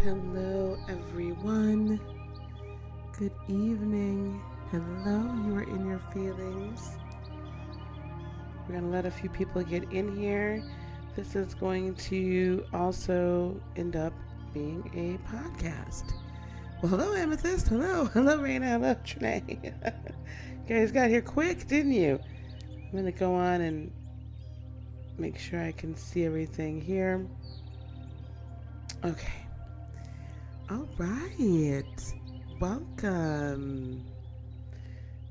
Hello, everyone. Good evening. Hello, you are in your feelings. We're going to let a few people get in here. This is going to also end up being a podcast. Well, hello, Amethyst. Hello, Raina. Hello, Trinae. You guys got here quick, didn't you? I'm going to go on and make sure I can see everything here. Okay. All right. Welcome.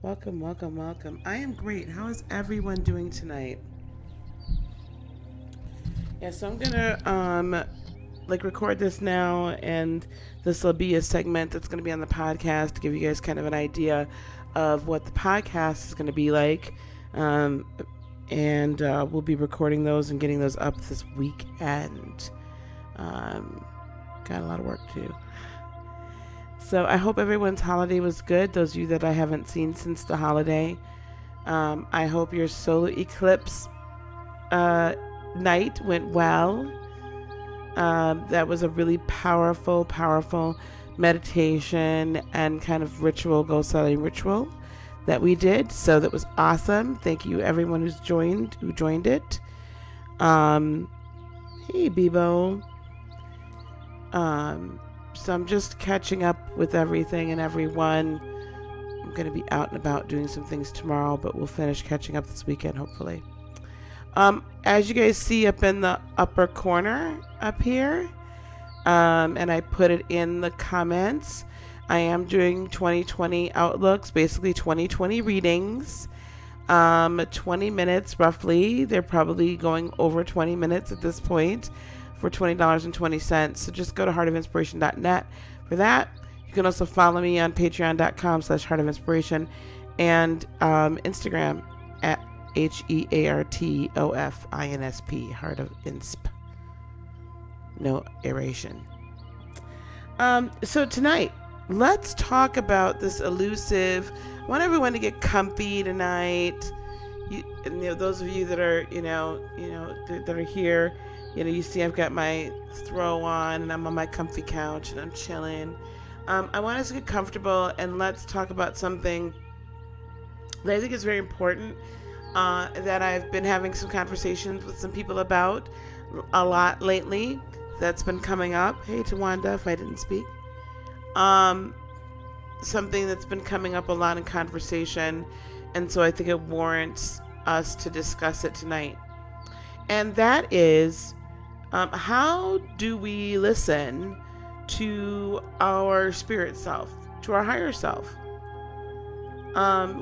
Welcome. I am great. How is everyone doing tonight? Yeah, so I'm gonna record this now, and this will be a segment that's gonna be on the podcast to give you guys kind of an idea of what the podcast is gonna be like. And we'll be recording those and getting those up this weekend. Got a lot of work to do. So I hope everyone's holiday was good. Those of you that I haven't seen since the holiday. I hope your solar eclipse night went well. That was a really powerful meditation and kind of ritual, goal-setting ritual that we did. So that was awesome. Thank you everyone who joined it. Hey Bebo. So I'm just catching up with everything and everyone. I'm going to be out and about doing some things tomorrow, but we'll finish catching up this weekend, hopefully. As you guys see up in the upper corner up here, and I put it in the comments, I am doing 2020 outlooks, basically 2020 readings, 20 minutes roughly. They're probably going over 20 minutes at this point. For $20.20. So just go to heartofinspiration.net for that. You can also follow me on patreon.com/heartofinspiration and Instagram at HEARTOFINSP, Heart of Insp. No aeration. So tonight, let's talk about this elusive. I want everyone to get comfy tonight. Those of you that are, that are here. You see I've got my throw on and I'm on my comfy couch and I'm chilling. I want us to get comfortable and let's talk about something that I think is very important, that I've been having some conversations with some people about a lot lately. That's been coming up. Hey, Tawanda, if I didn't speak. Something that's been coming up a lot in conversation, and so I think it warrants us to discuss it tonight. And that is, how do we listen to our spirit self, to our higher self?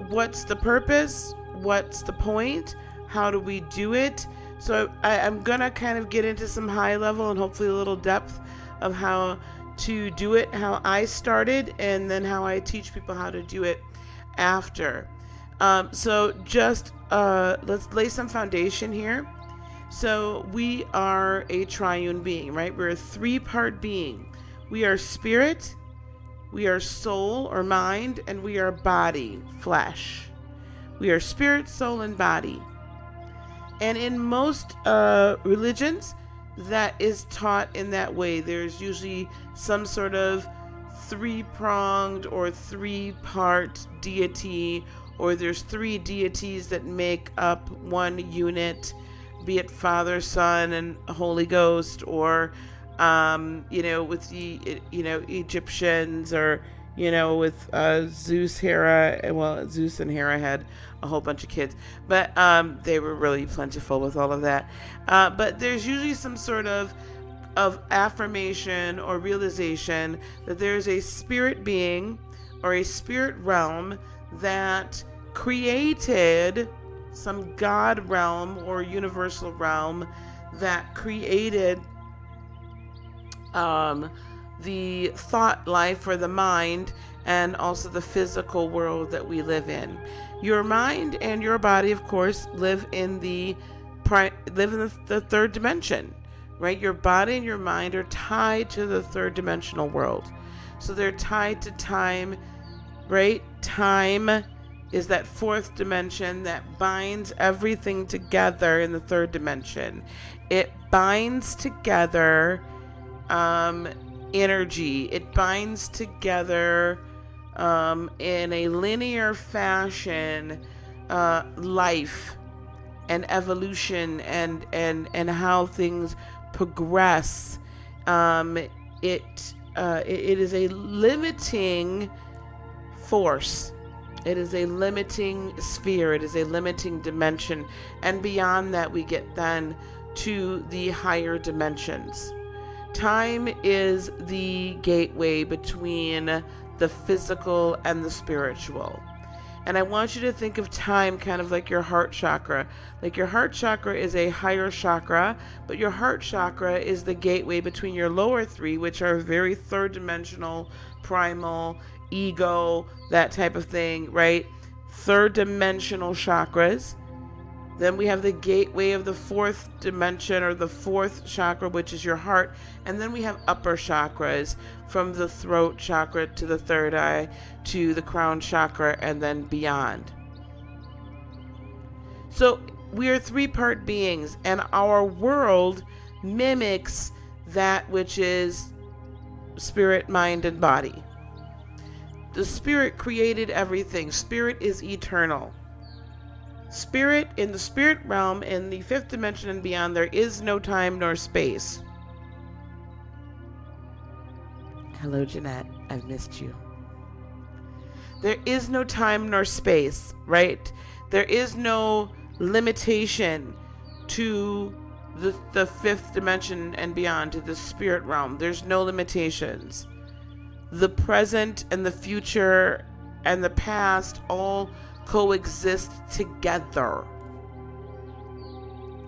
What's the purpose? What's the point? How do we do it? So I'm going to kind of get into some high level and hopefully a little depth of how to do it, how I started, and then how I teach people how to do it after. So just let's lay some foundation here. So we are a triune being, right? We're a three-part being. We are spirit, we are soul or mind, and we are body, flesh. We are spirit, soul, and body. And in most religions, that is taught in that way. There's usually some sort of three-pronged or three-part deity, or there's three deities that make up one unit, be it Father, Son, and Holy Ghost, or, with the, Egyptians, or, with Zeus, Hera. Well, Zeus and Hera had a whole bunch of kids, but they were really plentiful with all of that. But there's usually some sort of affirmation or realization that there's a spirit being or a spirit realm that created some God realm or universal realm that created the thought life or the mind, and also the physical world that we live in. Your mind and your body, of course, live in the third dimension, right? Your body and your mind are tied to the third dimensional world. So they're tied to time, right? Time is that fourth dimension that binds everything together in the third dimension. It binds together energy. It binds together in a linear fashion, life and evolution and how things progress. It is a limiting force. It is a limiting sphere. It is a limiting dimension. And beyond that, we get then to the higher dimensions. Time is the gateway between the physical and the spiritual. And I want you to think of time kind of like your heart chakra. Like your heart chakra is a higher chakra, but your heart chakra is the gateway between your lower three, which are very third dimensional, primal, ego, that type of thing, right? Third dimensional chakras. Then we have the gateway of the fourth dimension, or the fourth chakra, which is your heart. And then we have upper chakras, from the throat chakra to the third eye to the crown chakra and then beyond. So we are three-part beings, and our world mimics that which is spirit, mind, and body. The spirit created everything. Spirit is eternal. Spirit, in the spirit realm, in the fifth dimension and beyond, there is no time nor space. Hello, Jeanette. I've missed you. There is no time nor space, right? There is no limitation to the fifth dimension and beyond, to the spirit realm. There's no limitations. The present and the future and the past all coexist together.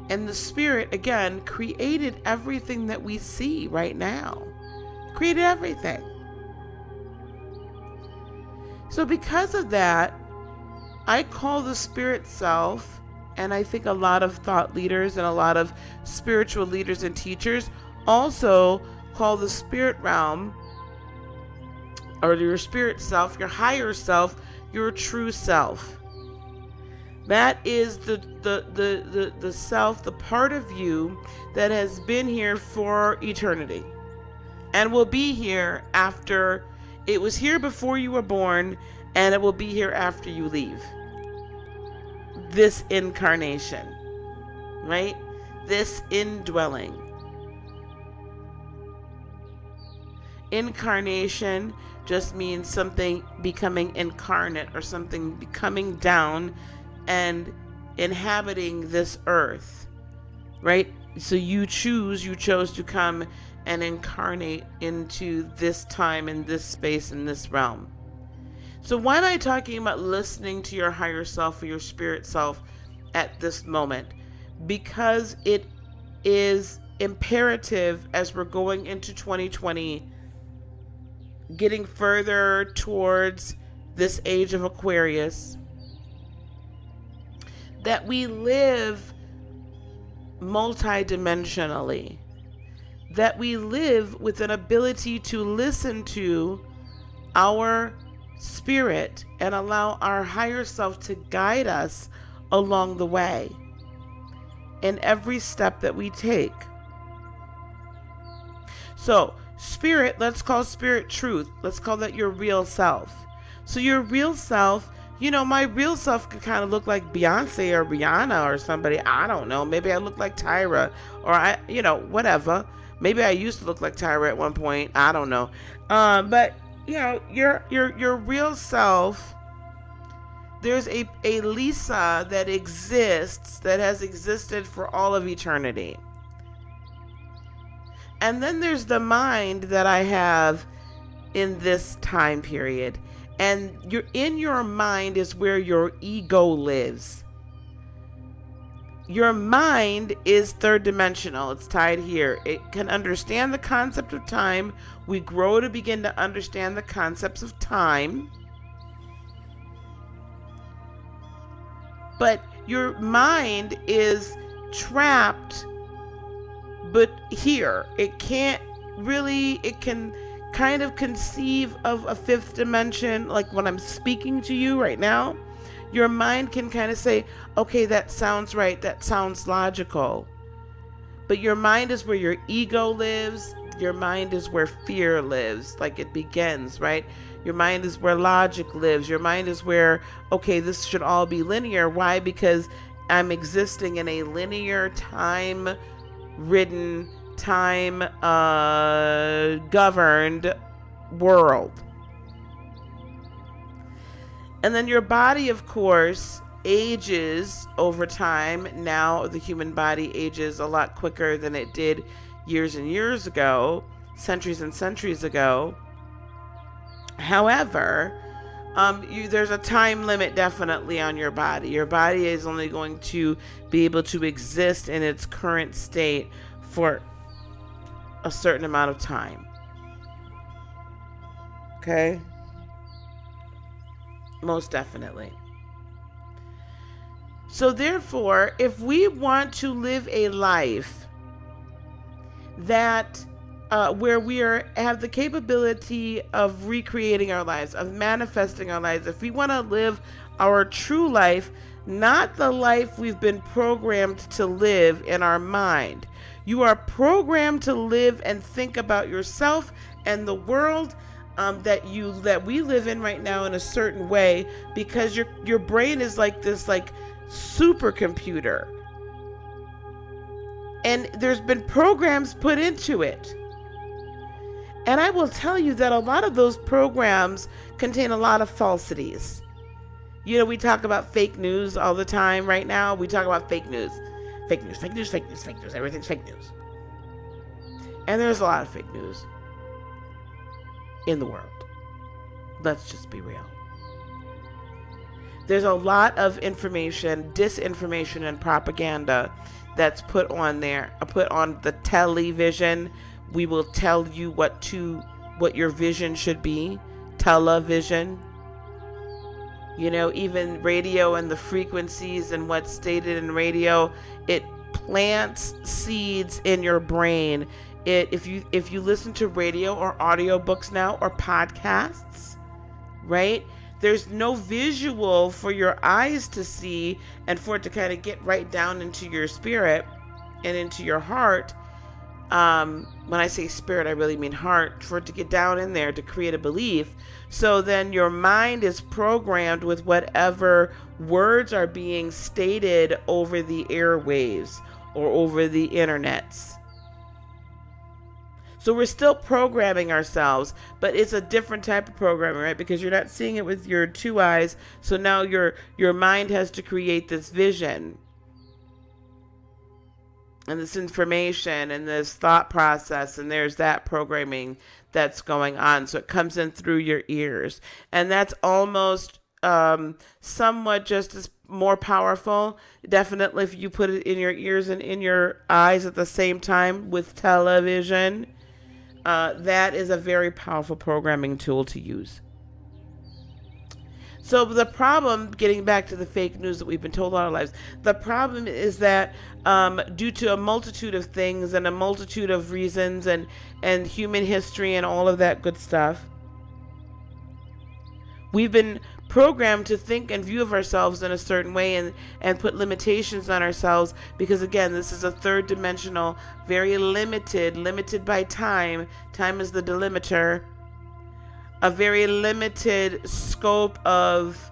And the spirit, again, created everything that we see right now. Created everything. So because of that, I call the spirit self, and I think a lot of thought leaders and a lot of spiritual leaders and teachers also call the spirit realm, or your spirit self, your higher self, your true self. That is the self, the part of you that has been here for eternity and will be here after. It was here before you were born, and it will be here after you leave this incarnation, right? This indwelling. Incarnation just means something becoming incarnate, or something coming down and inhabiting this earth, right? So you chose to come and incarnate into this time, in this space, in this realm. So why am I talking about listening to your higher self or your spirit self at this moment? Because it is imperative as we're going into 2020, getting further towards this age of Aquarius, that we live multidimensionally, that we live with an ability to listen to our spirit and allow our higher self to guide us along the way in every step that we take. So spirit, let's call spirit truth. Let's call that your real self. So your real self, you know, my real self could kind of look like Beyonce or Rihanna or somebody. I don't know. Maybe I look like Tyra, or whatever. Maybe I used to look like Tyra at one point. I don't know. But you know, your real self, there's a Lisa that exists, that has existed for all of eternity. And then there's the mind that I have in this time period. And in your mind is where your ego lives. Your mind is third dimensional. It's tied here. It can understand the concept of time. We grow to begin to understand the concepts of time. But your mind is trapped, but here. It can kind of conceive of a fifth dimension, like when I'm speaking to you right now. Your mind can kind of say, okay, that sounds right, that sounds logical. But your mind is where your ego lives. Your mind is where fear lives, like it begins, right? Your mind is where logic lives. Your mind is where, okay, this should all be linear. Why? Because I'm existing in a linear, time ridden, time governed world. And then your body, of course, ages over time. Now the human body ages a lot quicker than it did years and years ago, centuries and centuries ago. However, there's a time limit definitely on your body. Your body is only going to be able to exist in its current state for a certain amount of time. Okay? Most definitely. So therefore, if we want to live a life that where we have the capability of recreating our lives, of manifesting our lives, if we want to live our true life, not the life we've been programmed to live in our mind. You are programmed to live and think about yourself and the world that we live in right now in a certain way, because your brain is like this supercomputer, and there's been programs put into it. And I will tell you that a lot of those programs contain a lot of falsities. You know, we talk about fake news all the time right now. We talk about fake news. Fake news, fake news, fake news, fake news. Everything's fake news. And there's a lot of fake news in the world. Let's just be real. There's a lot of information, disinformation, and propaganda that's put on there, put on the television. We will tell you what your vision should be. Television. You know, even radio and the frequencies and what's stated in radio, it plants seeds in your brain. If you listen to radio or audiobooks now or podcasts, right? There's no visual for your eyes to see and for it to kind of get right down into your spirit and into your heart. When I say spirit, I really mean heart, for it to get down in there to create a belief. So then your mind is programmed with whatever words are being stated over the airwaves or over the internets. So we're still programming ourselves, but it's a different type of programming, right? Because you're not seeing it with your two eyes. So now your mind has to create this vision and this information and this thought process, and there's that programming that's going on. So it comes in through your ears, and that's almost somewhat just as more powerful. Definitely if you put it in your ears and in your eyes at the same time with television, that is a very powerful programming tool to use. So the problem, getting back to the fake news that we've been told all our lives, the problem is that due to a multitude of things and a multitude of reasons and human history and all of that good stuff, we've been programmed to think and view of ourselves in a certain way and put limitations on ourselves, because again, this is a third dimensional, very limited by time. Time is the delimiter. A very limited scope of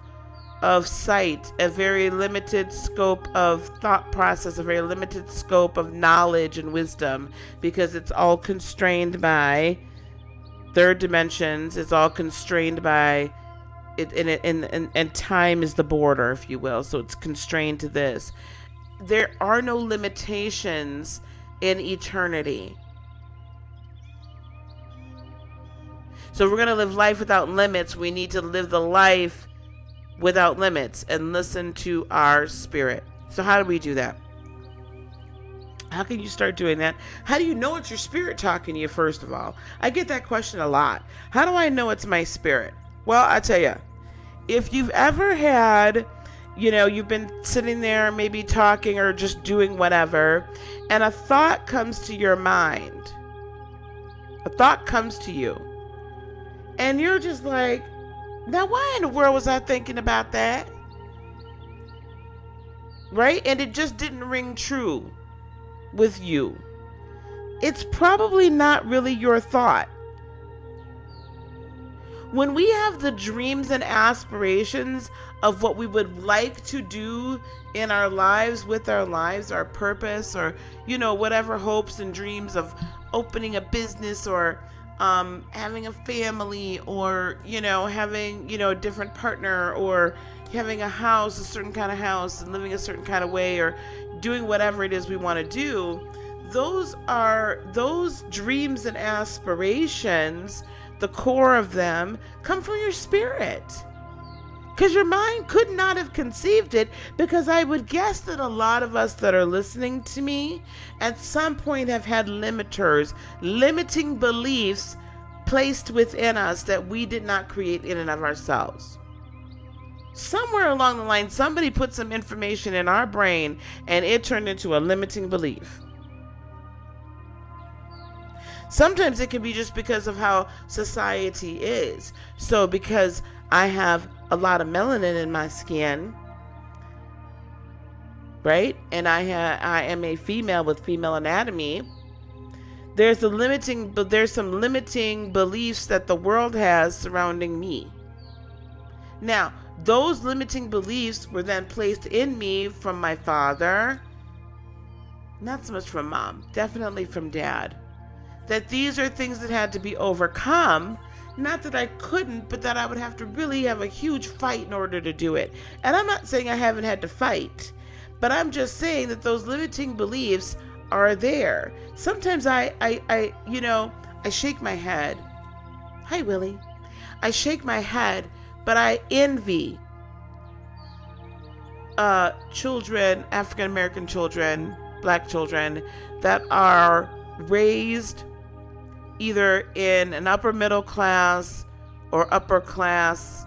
sight, a very limited scope of thought process, a very limited scope of knowledge and wisdom, because it's all constrained by third dimensions. It's all constrained by it, and time is the border, if you will. So it's constrained to this. There are no limitations in eternity. So if we're going to live life without limits, we need to live the life without limits and listen to our spirit. So how do we do that? How can you start doing that? How do you know it's your spirit talking to you, first of all? I get that question a lot. How do I know it's my spirit? Well, I tell you, if you've ever had, you've been sitting there maybe talking or just doing whatever, and a thought comes to your mind. A thought comes to you. And you're just like, now why in the world was I thinking about that? Right? And it just didn't ring true with you. it's probably not really your thought. When we have the dreams and aspirations of what we would like to do in our lives, with our lives, our purpose, or, whatever hopes and dreams of opening a business, or having a family, or, having, a different partner, or having a house, a certain kind of house, and living a certain kind of way, or doing whatever it is we want to do, those dreams and aspirations, the core of them, come from your spirit. Because your mind could not have conceived it, because I would guess that a lot of us that are listening to me at some point have had limiters, limiting beliefs placed within us that we did not create in and of ourselves. Somewhere along the line, somebody put some information in our brain and it turned into a limiting belief. Sometimes it can be just because of how society is. So because I have a lot of melanin in my skin, right? And I am a female with female anatomy. There's some limiting beliefs that the world has surrounding me. Now, those limiting beliefs were then placed in me from my father, not so much from mom, definitely from dad. That these are things that had to be overcome. Not that I couldn't, but that I would have to really have a huge fight in order to do it. And I'm not saying I haven't had to fight, but I'm just saying that those limiting beliefs are there. Sometimes I shake my head. Hi, Willie. I shake my head, but I envy children, African American children, black children, that are raised either in an upper middle class or upper class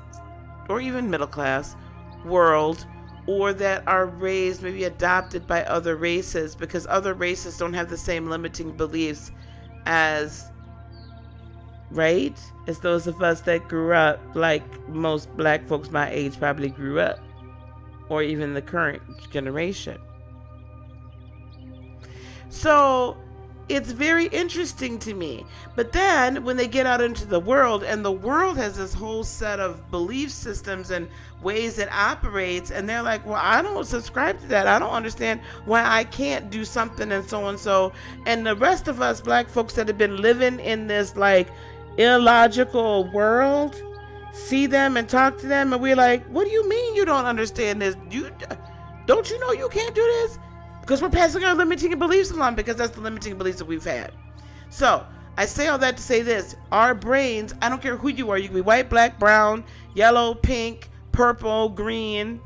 or even middle class world, or that are raised, maybe adopted by other races, because other races don't have the same limiting beliefs as those of us that grew up like most black folks my age probably grew up, or even the current generation. So it's very interesting to me. But then when they get out into the world, and the world has this whole set of belief systems and ways it operates, and they're like, well, I don't subscribe to that. I don't understand why I can't do something and so and so. And the rest of us black folks that have been living in this like illogical world see them and talk to them, and we're like, what do you mean you don't understand this? Don't you know you can't do this? Because we're passing our limiting beliefs along, because that's the limiting beliefs that we've had. So I say all that to say this: our brains, I don't care who you are, you can be white, black, brown, yellow, pink, purple, green,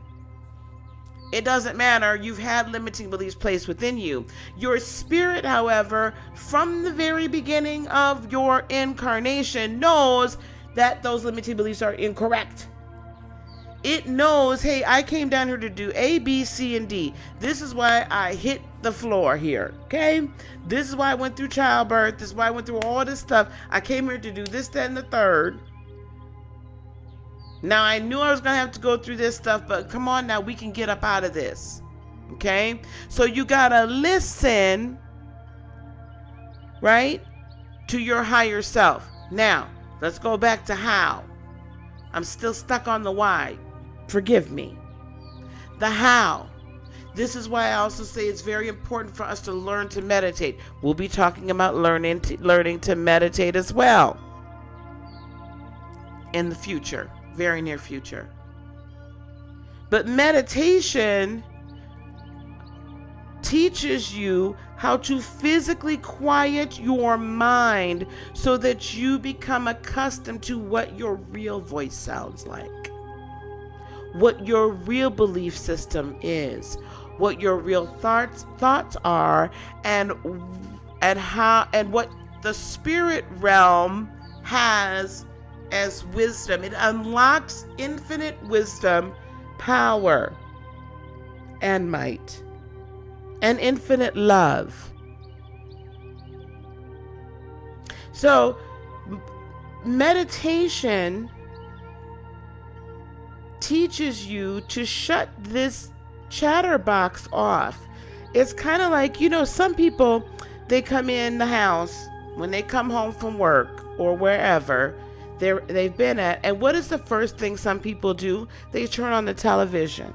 it doesn't matter. You've had limiting beliefs placed within you. Your spirit, however, from the very beginning of your incarnation, knows that those limiting beliefs are incorrect. It knows, hey, I came down here to do A, B, C, and D. This is why I hit the floor here, okay? This is why I went through childbirth. This is why I went through all this stuff. I came here to do this, that, and the third. Now, I knew I was going to have to go through this stuff, but come on now, we can get up out of this, okay? So you got to listen, right, to your higher self. Now, let's go back to how. I'm still stuck on the why. Forgive me. The how. This is why I also say it's very important for us to learn to meditate. We'll be talking about learning to meditate as well in the future, very near future. But meditation teaches you how to physically quiet your mind so that you become accustomed to what your real voice sounds like, what your real belief system is, what your real thoughts are, and what the spirit realm has as wisdom. It unlocks infinite wisdom, power, and might, and infinite love. So meditation teaches you to shut this chatterbox off. It's kind of like, some people, they come in the house, when they come home from work or wherever they've been at, and what is the first thing some people do? They turn on the television.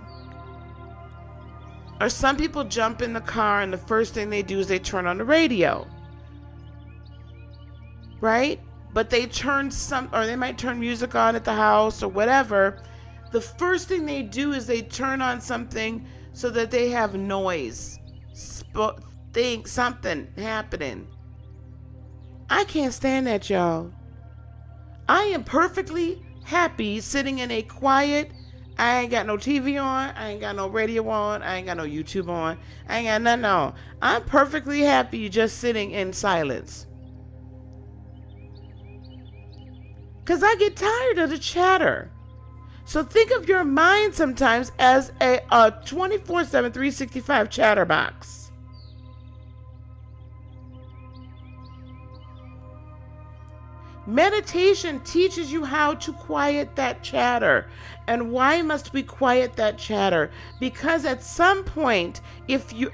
Or some people jump in the car and the first thing they do is they turn on the radio. Right? But they they might turn music on at the house or whatever. The first thing they do is they turn on something so that they have noise, something happening. I can't stand that, y'all. I am perfectly happy sitting in a quiet, I ain't got no TV on, I ain't got no radio on, I ain't got no YouTube on, I ain't got nothing on. I'm perfectly happy just sitting in silence. Because I get tired of the chatter. So think of your mind sometimes as a 24/7, 365 chatterbox. Meditation teaches you how to quiet that chatter. And why must we quiet that chatter? Because at some point,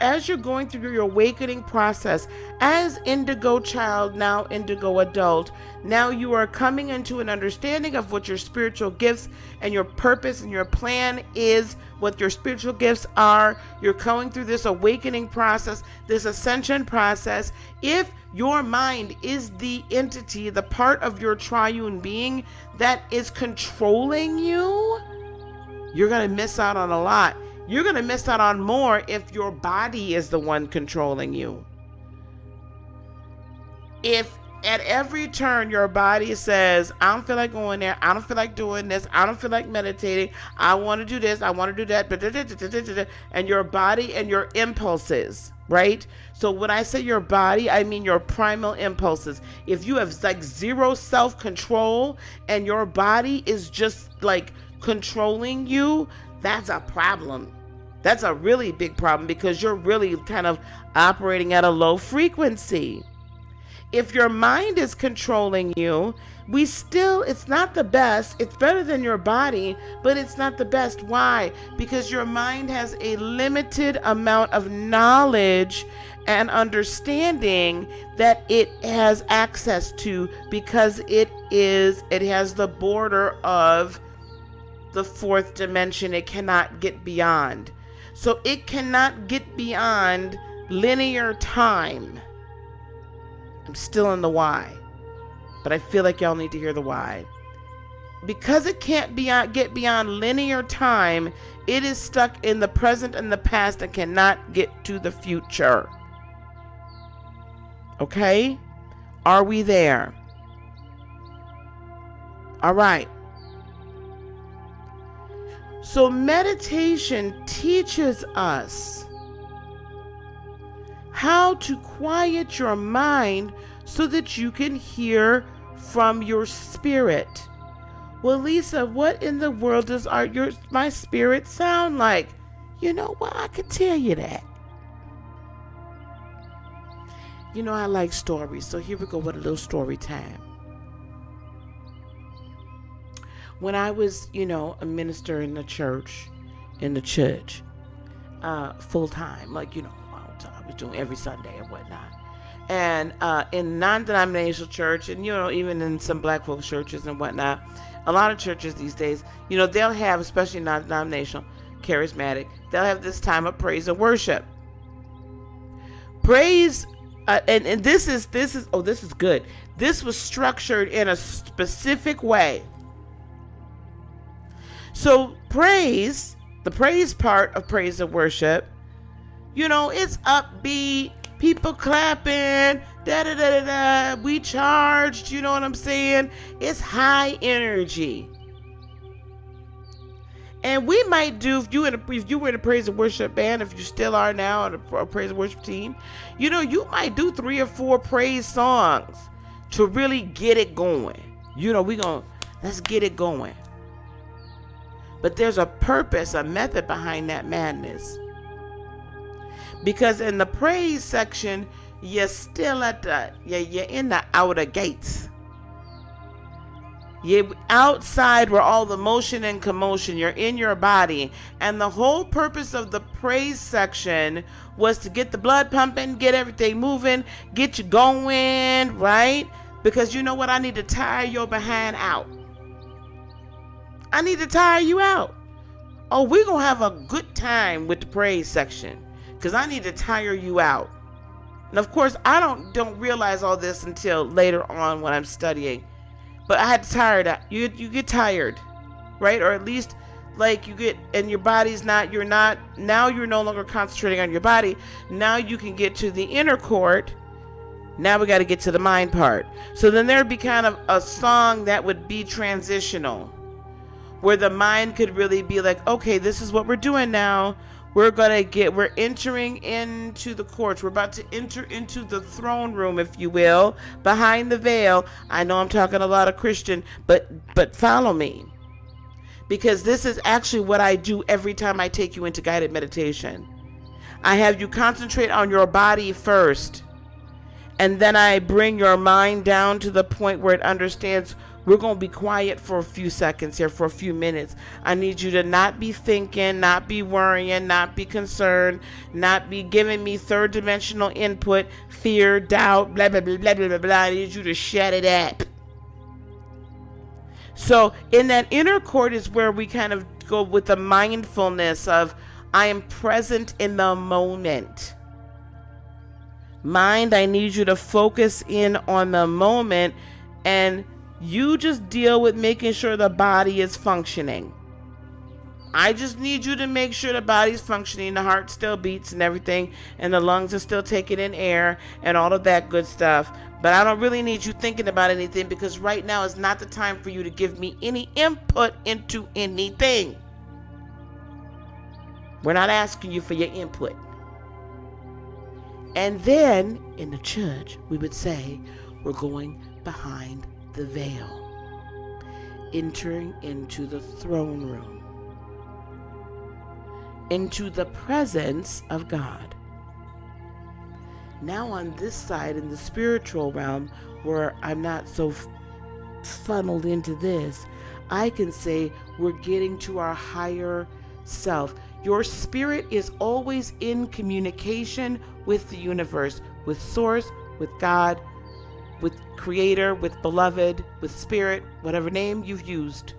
as you're going through your awakening process, as indigo child, now indigo adult, now you are coming into an understanding of what your spiritual gifts and your purpose and your plan is, what your spiritual gifts are. You're going through this awakening process, this ascension process. If your mind is the entity, the part of your triune being that is controlling you, you're going to miss out on a lot. You're going to miss out on more if your body is the one controlling you. If at every turn your body says, I don't feel like going there, I don't feel like doing this, I don't feel like meditating, I want to do this, I want to do that, and your body and your impulses, right? So when I say your body, I mean your primal impulses. If you have like zero self-control and your body is just like controlling you, that's a problem. That's a really big problem because you're really kind of operating at a low frequency. If your mind is controlling you, it's not the best. It's better than your body, but it's not the best. Why? Because your mind has a limited amount of knowledge and understanding that it has access to, because it has the border of the fourth dimension. It cannot get beyond. So it cannot get beyond linear time. I'm still in the why, but I feel like y'all need to hear the why. Because it can't get beyond linear time, it is stuck in the present and the past and cannot get to the future. Okay? Are we there? All right. So meditation teaches us how to quiet your mind so that you can hear from your spirit. Well, Lisa, what in the world does my spirit sound like? You know what? I could tell you that. You know, I like stories, so here we go with a little story time. When I was, a minister in the church, full time, I was doing every Sunday and whatnot. And in non-denominational church, and even in some black folk churches and whatnot, a lot of churches these days, they'll have, especially non-denominational, charismatic, they'll have this time of praise and worship. Praise, and this is good. This was structured in a specific way. So praise, the praise part of praise and worship, it's upbeat, people clapping, da-da-da-da-da, we charged, you know what I'm saying? It's high energy. And we might do, if you were in a praise and worship band, if you still are now in a praise and worship team, you might do 3 or 4 praise songs to really get it going. Let's get it going. But there's a purpose, a method behind that madness. Because in the praise section, you're still you're in the outer gates. You outside where all the motion and commotion, you're in your body. And the whole purpose of the praise section was to get the blood pumping, get everything moving, get you going, right? Because you know what? I need to tire your behind out. I need to tire you out. Oh, we're going to have a good time with the praise section because I need to tire you out. And of course, I don't realize all this until later on when I'm studying. But I had to tire that. You get tired, right? Or at least like you get, and your body's not, now you're no longer concentrating on your body. Now you can get to the inner court. Now we got to get to the mind part. So then there'd be kind of a song that would be transitional, where the mind could really be like, okay, this is what we're doing now. We're entering into the courts. We're about to enter into the throne room, if you will, behind the veil. I know I'm talking a lot of Christian, but follow me. Because this is actually what I do every time I take you into guided meditation. I have you concentrate on your body first. And then I bring your mind down to the point where it understands we're going to be quiet for a few seconds here, for a few minutes. I need you to not be thinking, not be worrying, not be concerned, not be giving me third dimensional input, fear, doubt, blah, blah, blah, blah, blah, blah, blah. I need you to shut it up. So in that inner court is where we kind of go with the mindfulness of I am present in the moment. Mind, I need you to focus in on the moment, and you just deal with making sure the body is functioning. I just need you to make sure the body's functioning, the heart still beats and everything, and the lungs are still taking in air and all of that good stuff. But I don't really need you thinking about anything, because right now is not the time for you to give me any input into anything. We're not asking you for your input. And then in the church, we would say, we're going behind the veil, entering into the throne room, into the presence of God. Now on this side, in the spiritual realm, where I'm not so funneled into this, I can say we're getting to our higher self. Your spirit is always in communication with the universe, with Source, with God, with Creator, with Beloved, with Spirit, whatever name you've used.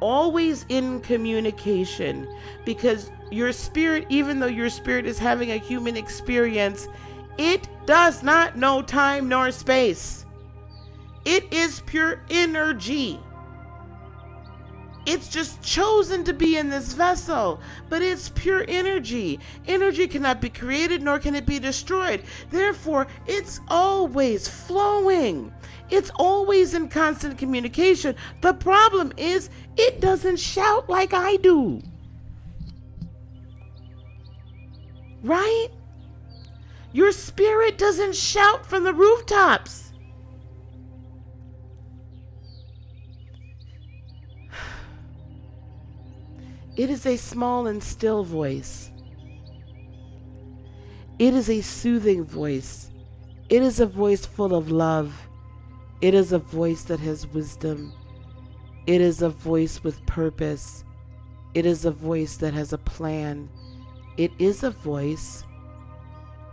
Always in communication, because your spirit, even though your spirit is having a human experience, it does not know time nor space. It is pure energy. It's just chosen to be in this vessel, but it's pure energy. Energy cannot be created, nor can it be destroyed. Therefore, it's always flowing. It's always in constant communication. The problem is, it doesn't shout like I do. Right? Your spirit doesn't shout from the rooftops. It is a small and still voice. It is a soothing voice. It is a voice full of love. It is a voice that has wisdom. It is a voice with purpose. It is a voice that has a plan. It is a voice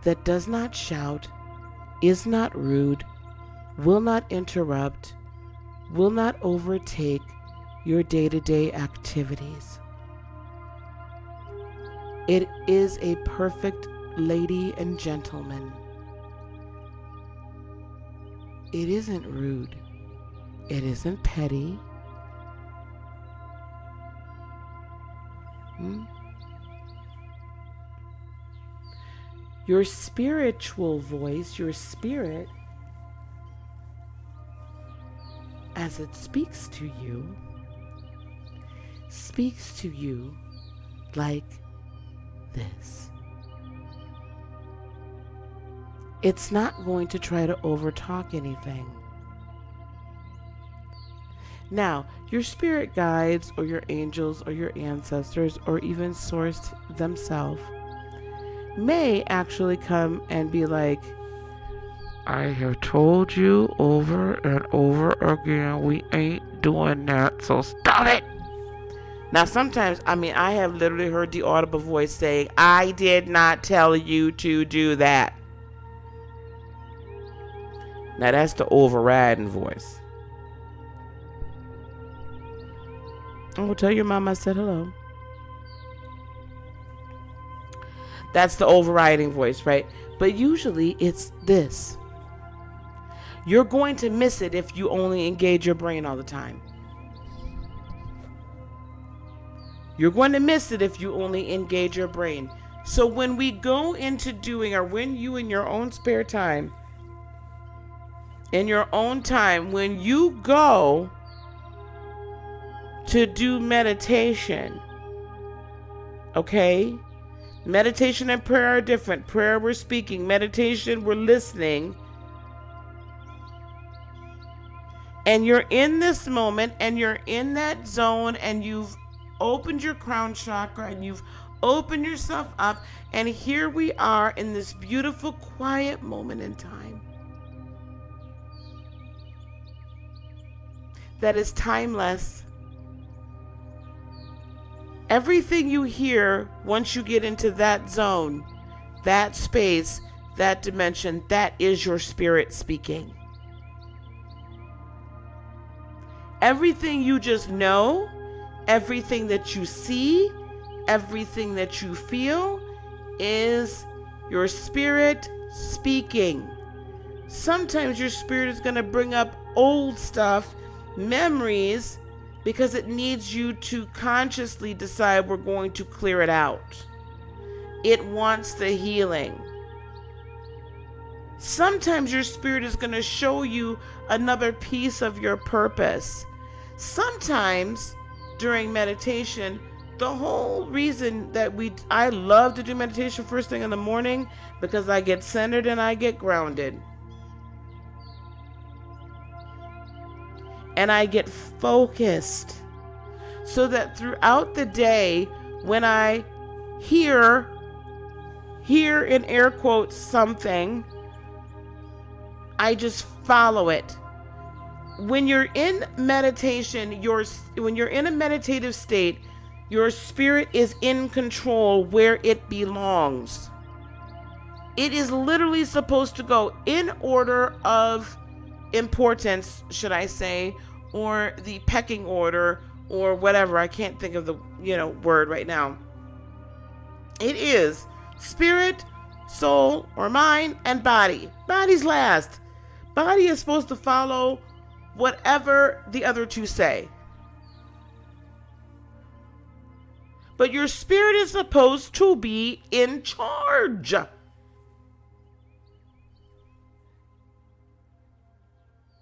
that does not shout, is not rude, will not interrupt, will not overtake your day-to-day activities. It is a perfect lady and gentleman. It isn't rude. It isn't petty. Your spiritual voice, your spirit, as it speaks to you like this. It's not going to try to overtalk anything. Now, your spirit guides or your angels or your ancestors or even Source themselves may actually come and be like, I have told you over and over again, we ain't doing that, so stop it. Now, sometimes, I have literally heard the audible voice saying, I did not tell you to do that. Now, that's the overriding voice. Oh, tell your mom I said hello. That's the overriding voice, right? But usually it's this. You're going to miss it if you only engage your brain all the time. You're going to miss it if you only engage your brain. So when we go into doing, or when you in your own spare time, when you go to do meditation, okay? Meditation and prayer are different. Prayer, we're speaking. Meditation, we're listening. And you're in this moment, and you're in that zone, and you've opened your crown chakra, and you've opened yourself up, and here we are in this beautiful, quiet moment in time that is timeless. Everything you hear, once you get into that zone, that space, that dimension, that is your spirit speaking. Everything you just know, everything that you see, everything that you feel is your spirit speaking. Sometimes your spirit is going to bring up old stuff, memories, because it needs you to consciously decide we're going to clear it out. It wants the healing. Sometimes your spirit is going to show you another piece of your purpose. Sometimes during meditation, the whole reason that I love to do meditation first thing in the morning, because I get centered and I get grounded. And I get focused, so that throughout the day, when I hear in air quotes something, I just follow it. When you're in meditation, when you're in a meditative state, your spirit is in control where it belongs. It is literally supposed to go in order of importance, should I say, or the pecking order, or whatever. I can't think of the word right now. It is spirit, soul, or mind, and body. Body's last. Body is supposed to follow whatever the other two say. But your spirit is supposed to be in charge.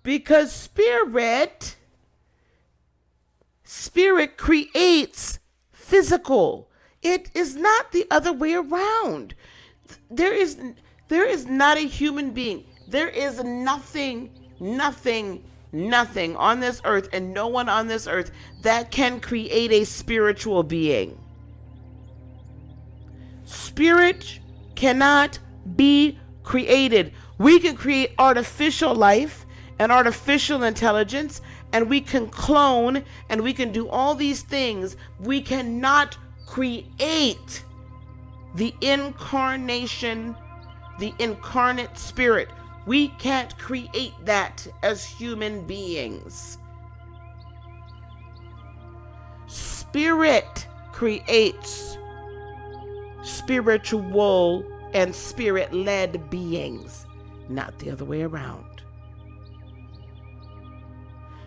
Because spirit creates physical. It is not the other way around. There is not a human being. There is nothing on this earth, and no one on this earth that can create a spiritual being. Spirit cannot be created. We can create artificial life and artificial intelligence, and we can clone, and we can do all these things. We cannot create the incarnation, the incarnate spirit. We can't create that as human beings. Spirit creates spiritual and spirit-led beings, not the other way around.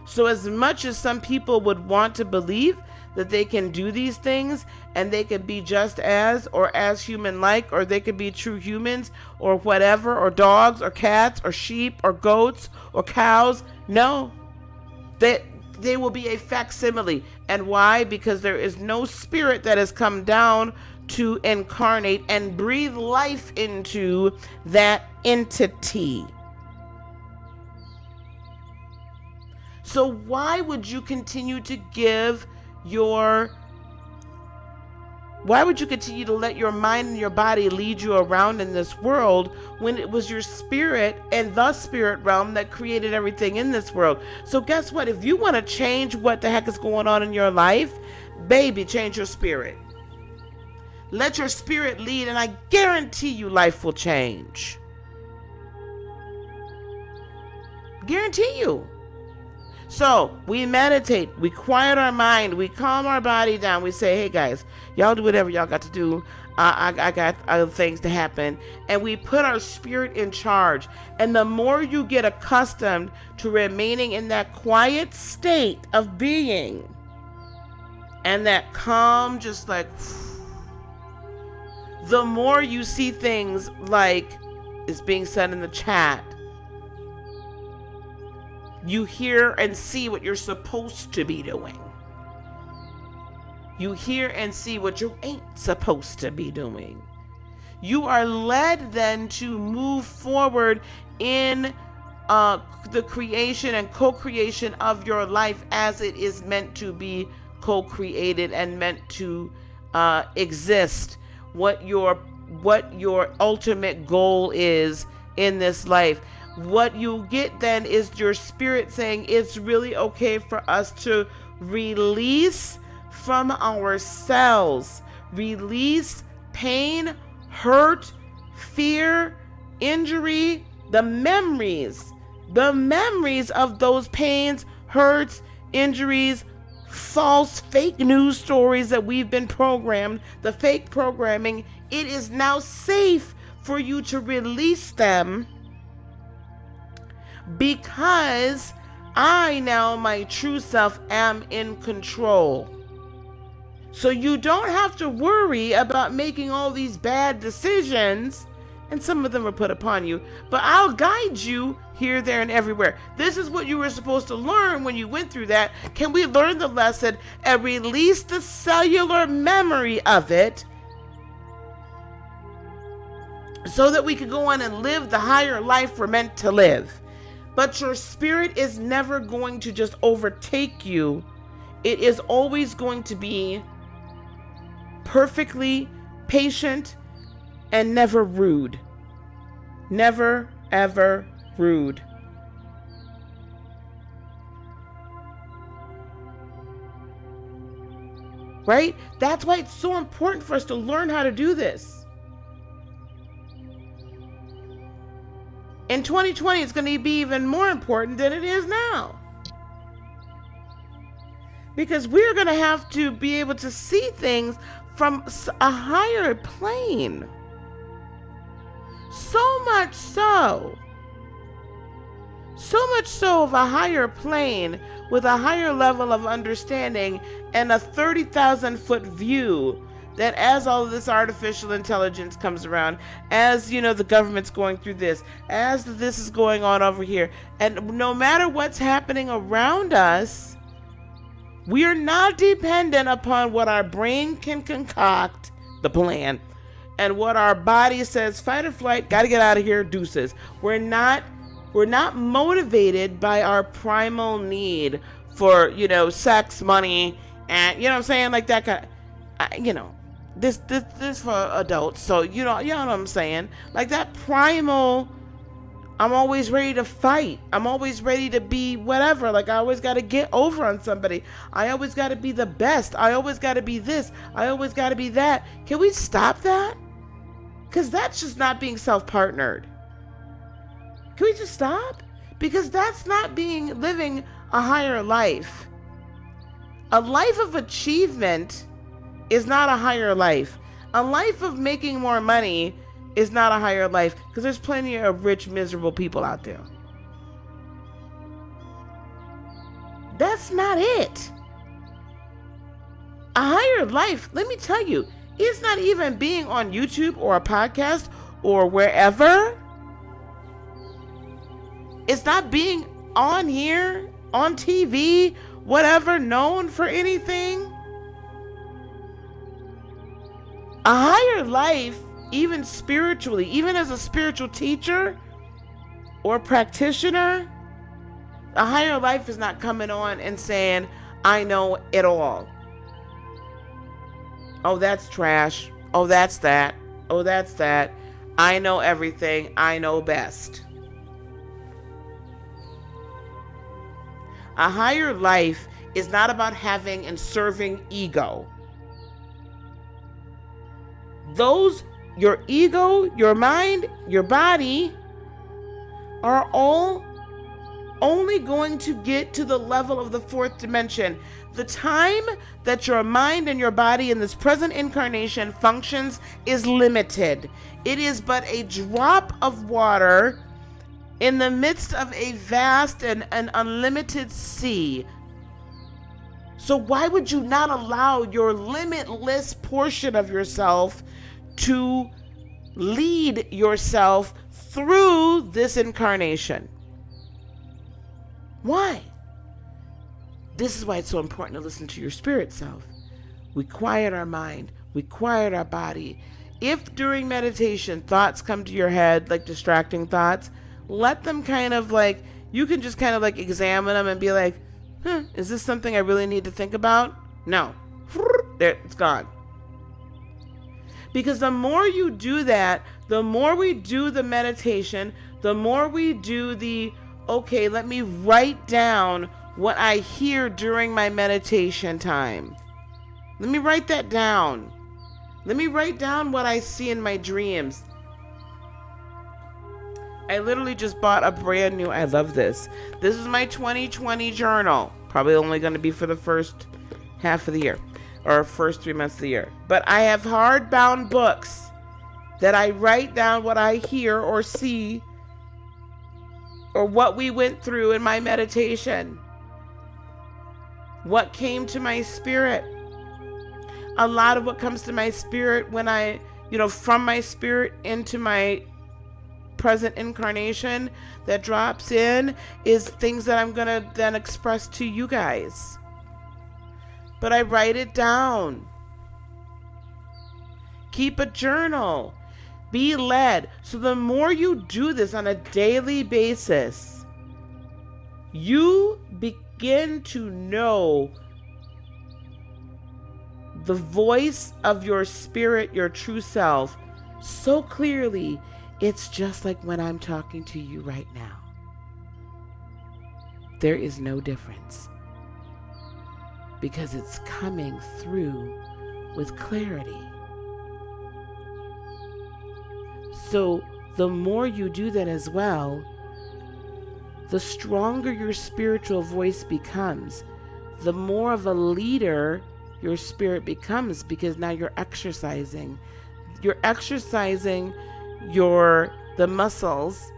So as much as some people would want to believe that they can do these things and they could be just as or as human-like, or they could be true humans or whatever, or dogs or cats or sheep or goats or cows, no. They will be a facsimile. And why? Because there is no spirit that has come down to incarnate and breathe life into that entity. So why would you continue to give your Why would you continue to let your mind and your body lead you around in this world when it was your spirit and the spirit realm that created everything in this world? So guess what? If you want to change what the heck is going on in your life, baby, change your spirit. Let your spirit lead, and I guarantee you life will change. Guarantee you. So we meditate, we quiet our mind, we calm our body down. We say, hey guys, y'all do whatever y'all got to do. I got other things to happen. And we put our spirit in charge. And the more you get accustomed to remaining in that quiet state of being, and that calm, just like, the more you see things like is being said in the chat. You hear and see what you're supposed to be doing. You hear and see what you ain't supposed to be doing. You are led then to move forward in the creation and co-creation of your life as it is meant to be co-created and meant to exist. What your ultimate goal is in this life. What you get then is your spirit saying it's really okay for us to release from ourselves, release pain, hurt, fear, injury, the memories of those pains, hurts, injuries, false fake news stories that we've been programmed, the fake programming. It is now safe for you to release them, because I now, my true self, am in control. So you don't have to worry about making all these bad decisions, and some of them are put upon you, but I'll guide you here, there, and everywhere. This is what you were supposed to learn when you went through that. Can we learn the lesson and release the cellular memory of it so that we can go on and live the higher life we're meant to live? But your spirit is never going to just overtake you. It is always going to be perfectly patient and never rude. Never, ever rude. Right? That's why it's so important for us to learn how to do this. In 2020, it's going to be even more important than it is now. Because we're going to have to be able to see things from a higher plane. So much so of a higher plane with a higher level of understanding and a 30,000 foot view, that as all of this artificial intelligence comes around, as the government's going through this, as this is going on over here, and no matter what's happening around us, we are not dependent upon what our brain can concoct, the plan, and what our body says, fight or flight, gotta get out of here, deuces. We're not motivated by our primal need for, sex, money, and what I'm saying, like that kind of, this for adults, so you know what I'm saying, like that primal, I'm always ready to fight, I'm always ready to be whatever, like I always got to get over on somebody, I always got to be the best, I always got to be this, I always got to be that. Can we stop that? Because that's just not being self-partnered. Can we just stop? Because that's not living a higher life. A life of achievement is not a higher life. A life of making more money is not a higher life, because there's plenty of rich, miserable people out there. That's not it. A higher life, let me tell you, is not even being on YouTube or a podcast or wherever. It's not being on here, on TV, whatever, known for anything. A higher life, even spiritually, even as a spiritual teacher or practitioner, a higher life is not coming on and saying, I know it all. Oh, that's trash. Oh, that's that. Oh, that's that. I know everything. I know best. A higher life is not about having and serving ego. Your ego, your mind, your body are all only going to get to the level of the fourth dimension. The time that your mind and your body in this present incarnation functions is limited. It is but a drop of water in the midst of a vast and an unlimited sea. So why would you not allow your limitless portion of yourself to lead yourself through this incarnation? Why? This is why it's so important to listen to your spirit self. We quiet our mind. We quiet our body. If during meditation thoughts come to your head, like distracting thoughts, let them you can just examine them and be like, is this something I really need to think about? No. There, it's gone. Because the more you do that, the more we do the meditation, the more we do okay, let me write down what I hear during my meditation time. Let me write that down. Let me write down what I see in my dreams. I literally just bought a brand new, I love this. This is my 2020 journal. Probably only going to be for the first half of the year. Or first 3 months of the year. But I have hardbound books that I write down what I hear or see or what we went through in my meditation. What came to my spirit. A lot of what comes to my spirit when from my spirit into my present incarnation that drops in is things that I'm going to then express to you guys. But I write it down. Keep a journal. Be led. So the more you do this on a daily basis, you begin to know the voice of your spirit, your true self, so clearly. It's just like when I'm talking to you right now. There is no difference. Because it's coming through with clarity. So the more you do that as well, the stronger your spiritual voice becomes. The more of a leader your spirit becomes, because now you're exercising. You're exercising the muscles,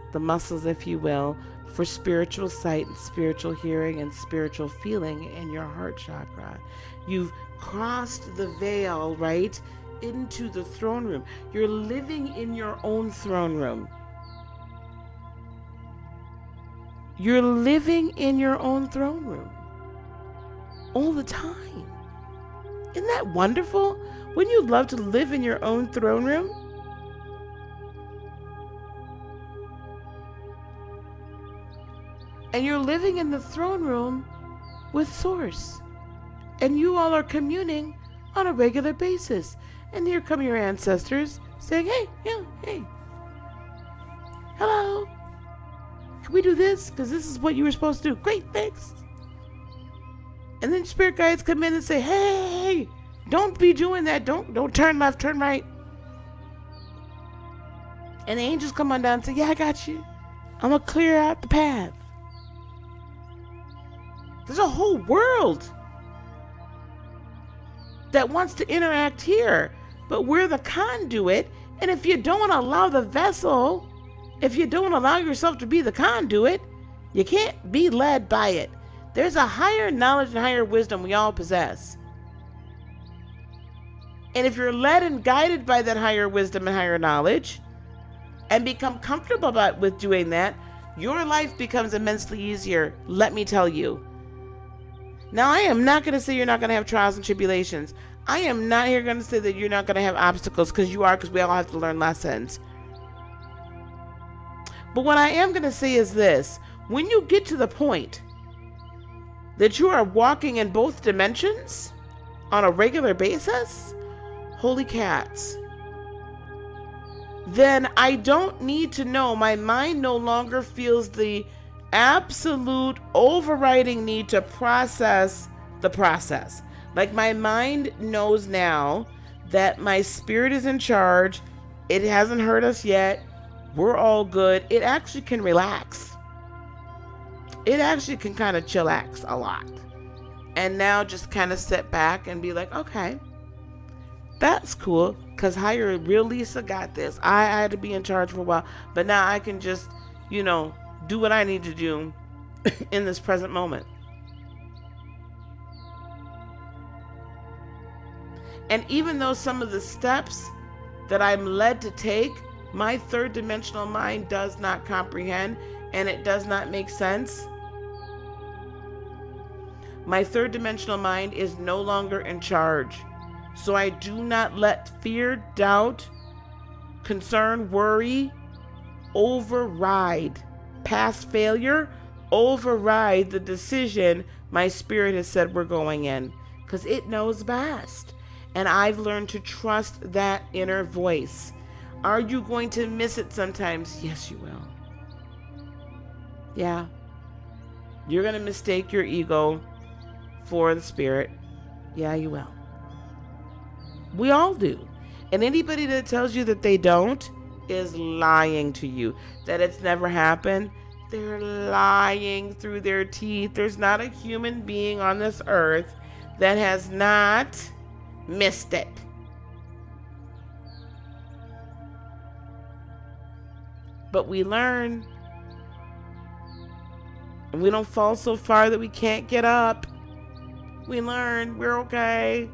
if you will, for spiritual sight and spiritual hearing and spiritual feeling in your heart chakra. You've crossed the veil, right, into the throne room. You're living in your own throne room. You're living in your own throne room all the time. Isn't that wonderful? Wouldn't you love to live in your own throne room? And you're living in the throne room with Source. And you all are communing on a regular basis. And here come your ancestors saying, hey, hey. Hello. Can we do this? Because this is what you were supposed to do. Great, thanks. And then spirit guides come in and say, hey, don't be doing that. Don't turn left, turn right. And the angels come on down and say, yeah, I got you. I'm going to clear out the path. There's a whole world that wants to interact here, but we're the conduit. And if you don't allow the vessel, if you don't allow yourself to be the conduit, you can't be led by it. There's a higher knowledge and higher wisdom we all possess. And if you're led and guided by that higher wisdom and higher knowledge and become comfortable with doing that, your life becomes immensely easier, let me tell you. Now, I am not going to say you're not going to have trials and tribulations. I am not here going to say that you're not going to have obstacles, because you are, because we all have to learn lessons. But what I am going to say is this. When you get to the point that you are walking in both dimensions on a regular basis, holy cats, then I don't need to know. My mind no longer feels the absolute overriding need to process the process. Like, my mind knows now that my spirit is in charge. It hasn't hurt us yet. We're all good. It actually can relax. It actually can kind of chillax a lot. And now just kind of sit back and be like, okay, that's cool, because higher, real Lisa got this. I had to be in charge for a while, but now I can just, do what I need to do in this present moment. And even though some of the steps that I'm led to take, my third dimensional mind does not comprehend and it does not make sense, my third dimensional mind is no longer in charge. So I do not let fear, doubt, concern, worry override past failure, override the decision my spirit has said we're going in, because it knows best. And I've learned to trust that inner voice. Are you going to miss it sometimes? Yes, you will. Yeah. You're going to mistake your ego for the spirit. Yeah, you will. We all do. And anybody that tells you that they don't is lying to you. That it's never happened, they're lying through their teeth. There's not a human being on this earth that has not missed it. But we learn. And we don't fall so far that we can't get up. We learn. We're okay.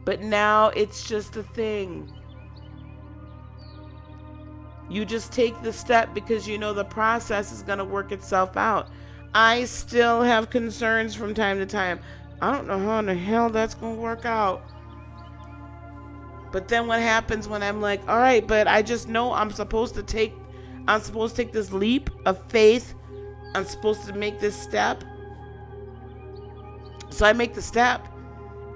But now it's just a thing. You just take the step because you know the process is going to work itself out. I still have concerns from time to time. I don't know how in the hell that's going to work out. But then what happens when I'm like, all right, but I just know I'm supposed to take this leap of faith. I'm supposed to make this step. So I make the step.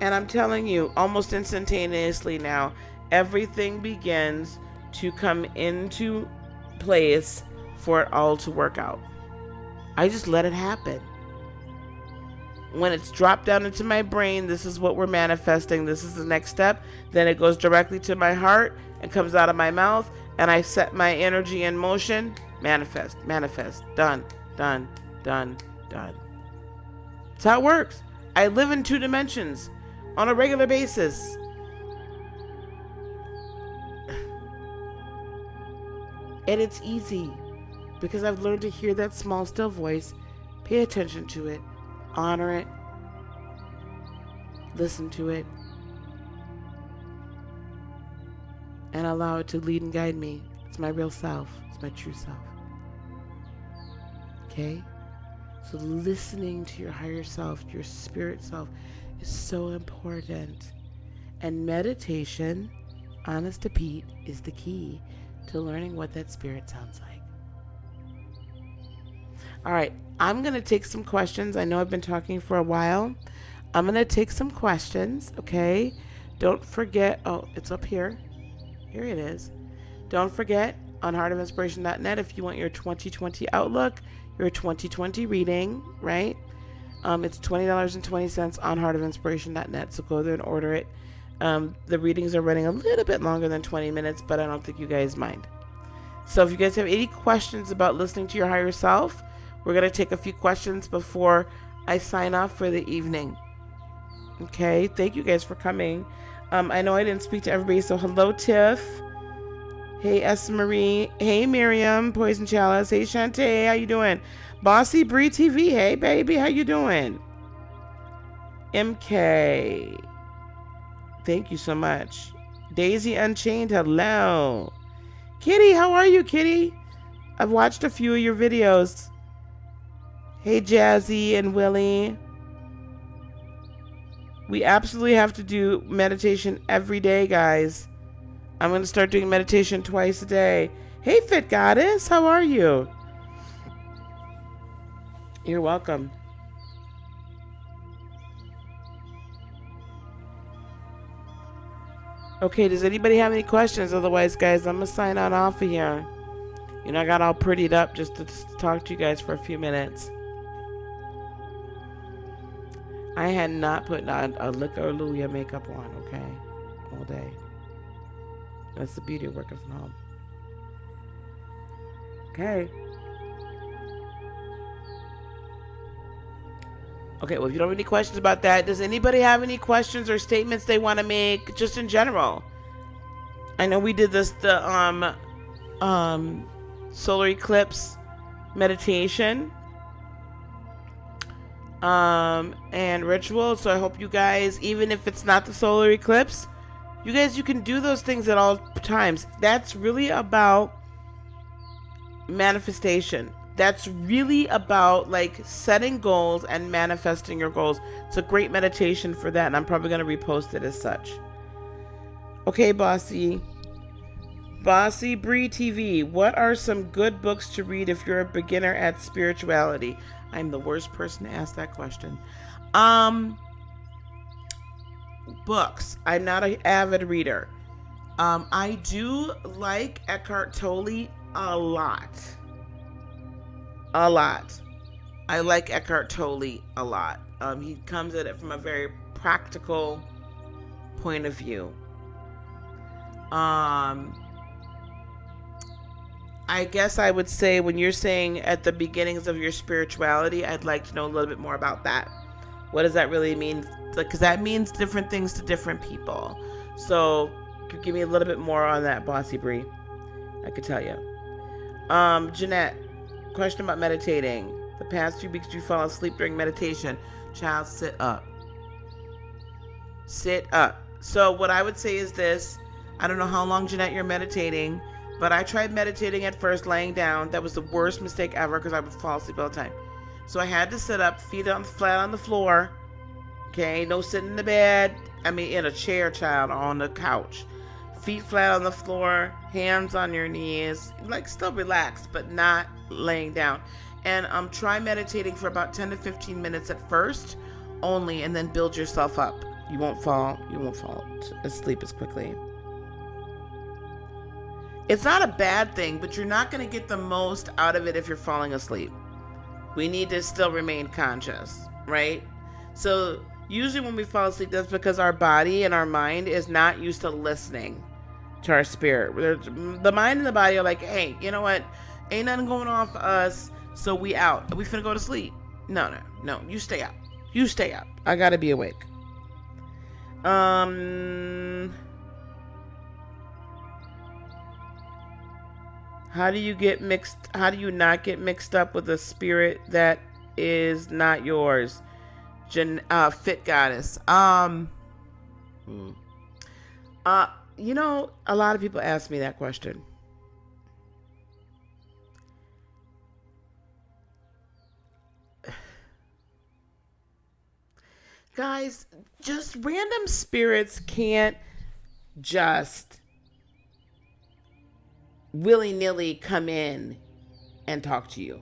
And I'm telling you, almost instantaneously now, everything begins to come into place for it all to work out. I just let it happen. When it's dropped down into my brain, this is what we're manifesting. This is the next step. Then it goes directly to my heart and comes out of my mouth. And I set my energy in motion. Manifest, manifest, done, done, done, done. That's how it works. I live in 2 dimensions on a regular basis. And it's easy because I've learned to hear that small, still voice, pay attention to it, honor it, listen to it, and allow it to lead and guide me. It's my real self. It's my true self. Okay? So listening to your higher self, your spirit self, is so important. And meditation, honest to Pete, is the key to learning what that spirit sounds like. All right, I'm going to take some questions. I know I've been talking for a while. I'm going to take some questions, okay? Don't forget, oh, it's up here. Here it is. Don't forget, on heartofinspiration.net, if you want your 2020 outlook, your 2020 reading, right? It's $20.20 on heartofinspiration.net, so go there and order it. The readings are running a little bit longer than 20 minutes, but I don't think you guys mind. So if you guys have any questions about listening to your higher self, we're going to take a few questions before I sign off for the evening. Okay, thank you guys for coming. I know I didn't speak to everybody, so hello, Tiff. Hey, S. Marie. Hey, Miriam, Poison Chalice. Hey, Shantae, how you doing? Bossy Bree TV. Hey, baby, how you doing? MK. Thank you so much. Daisy Unchained, hello. Kitty, how are you, Kitty? I've watched a few of your videos. Hey, Jazzy and Willie. We absolutely have to do meditation every day, guys. I'm going to start doing meditation twice a day. Hey, Fit Goddess, how are you? You're welcome. Okay, does anybody have any questions? Otherwise, guys, I'm gonna sign on off of here. You know, I got all prettied up just to talk to you guys for a few minutes. I had not put on a Hallelujah makeup on, okay? All day. That's the beauty of working from home. Okay. Okay, well, if you don't have any questions about that, does anybody have any questions or statements they want to make just in general? I know we did this, the solar eclipse meditation and ritual. So I hope you guys, even if it's not the solar eclipse, you can do those things at all times. That's really about manifestation. That's really about like setting goals and manifesting your goals. It's a great meditation for that, and I'm probably going to repost it as such. Okay, Bossy Bree TV, what are some good books to read if you're a beginner at spirituality? I'm the worst person to ask that question. Books. I'm not an avid reader. I do like Eckhart Tolle a lot. I like Eckhart Tolle a lot. He comes at it from a very practical point of view. I guess I would say when you're saying at the beginnings of your spirituality, I'd like to know a little bit more about that. What does that really mean? Because that means different things to different people. So give me a little bit more on that, Bossy Bree. I could tell you. Jeanette, question about meditating. The past few weeks, do you fall asleep during meditation? Child, sit up. Sit up. So what I would say is this. I don't know how long, Jeanette, you're meditating, but I tried meditating at first laying down. That was the worst mistake ever because I would fall asleep all the time. So I had to sit up, feet on flat on the floor. Okay, no sitting in the bed. I mean, in a chair, child, or on the couch. Feet flat on the floor, hands on your knees, like still relaxed, but not laying down. And try meditating for about 10 to 15 minutes at first only, and then build yourself up. You won't fall asleep as quickly. It's not a bad thing, but you're not going to get the most out of it if you're falling asleep. We need to still remain conscious, right? So usually when we fall asleep, that's because our body and our mind is not used to listening to our spirit. The mind and the body are like, hey, you know what? Ain't nothing going on for us, so we out. We finna go to sleep. No. You stay up. I gotta be awake. How do you not get mixed up with a spirit that is not yours? Fit Goddess. You know, a lot of people ask me that question. Guys, just random spirits can't just willy-nilly come in and talk to you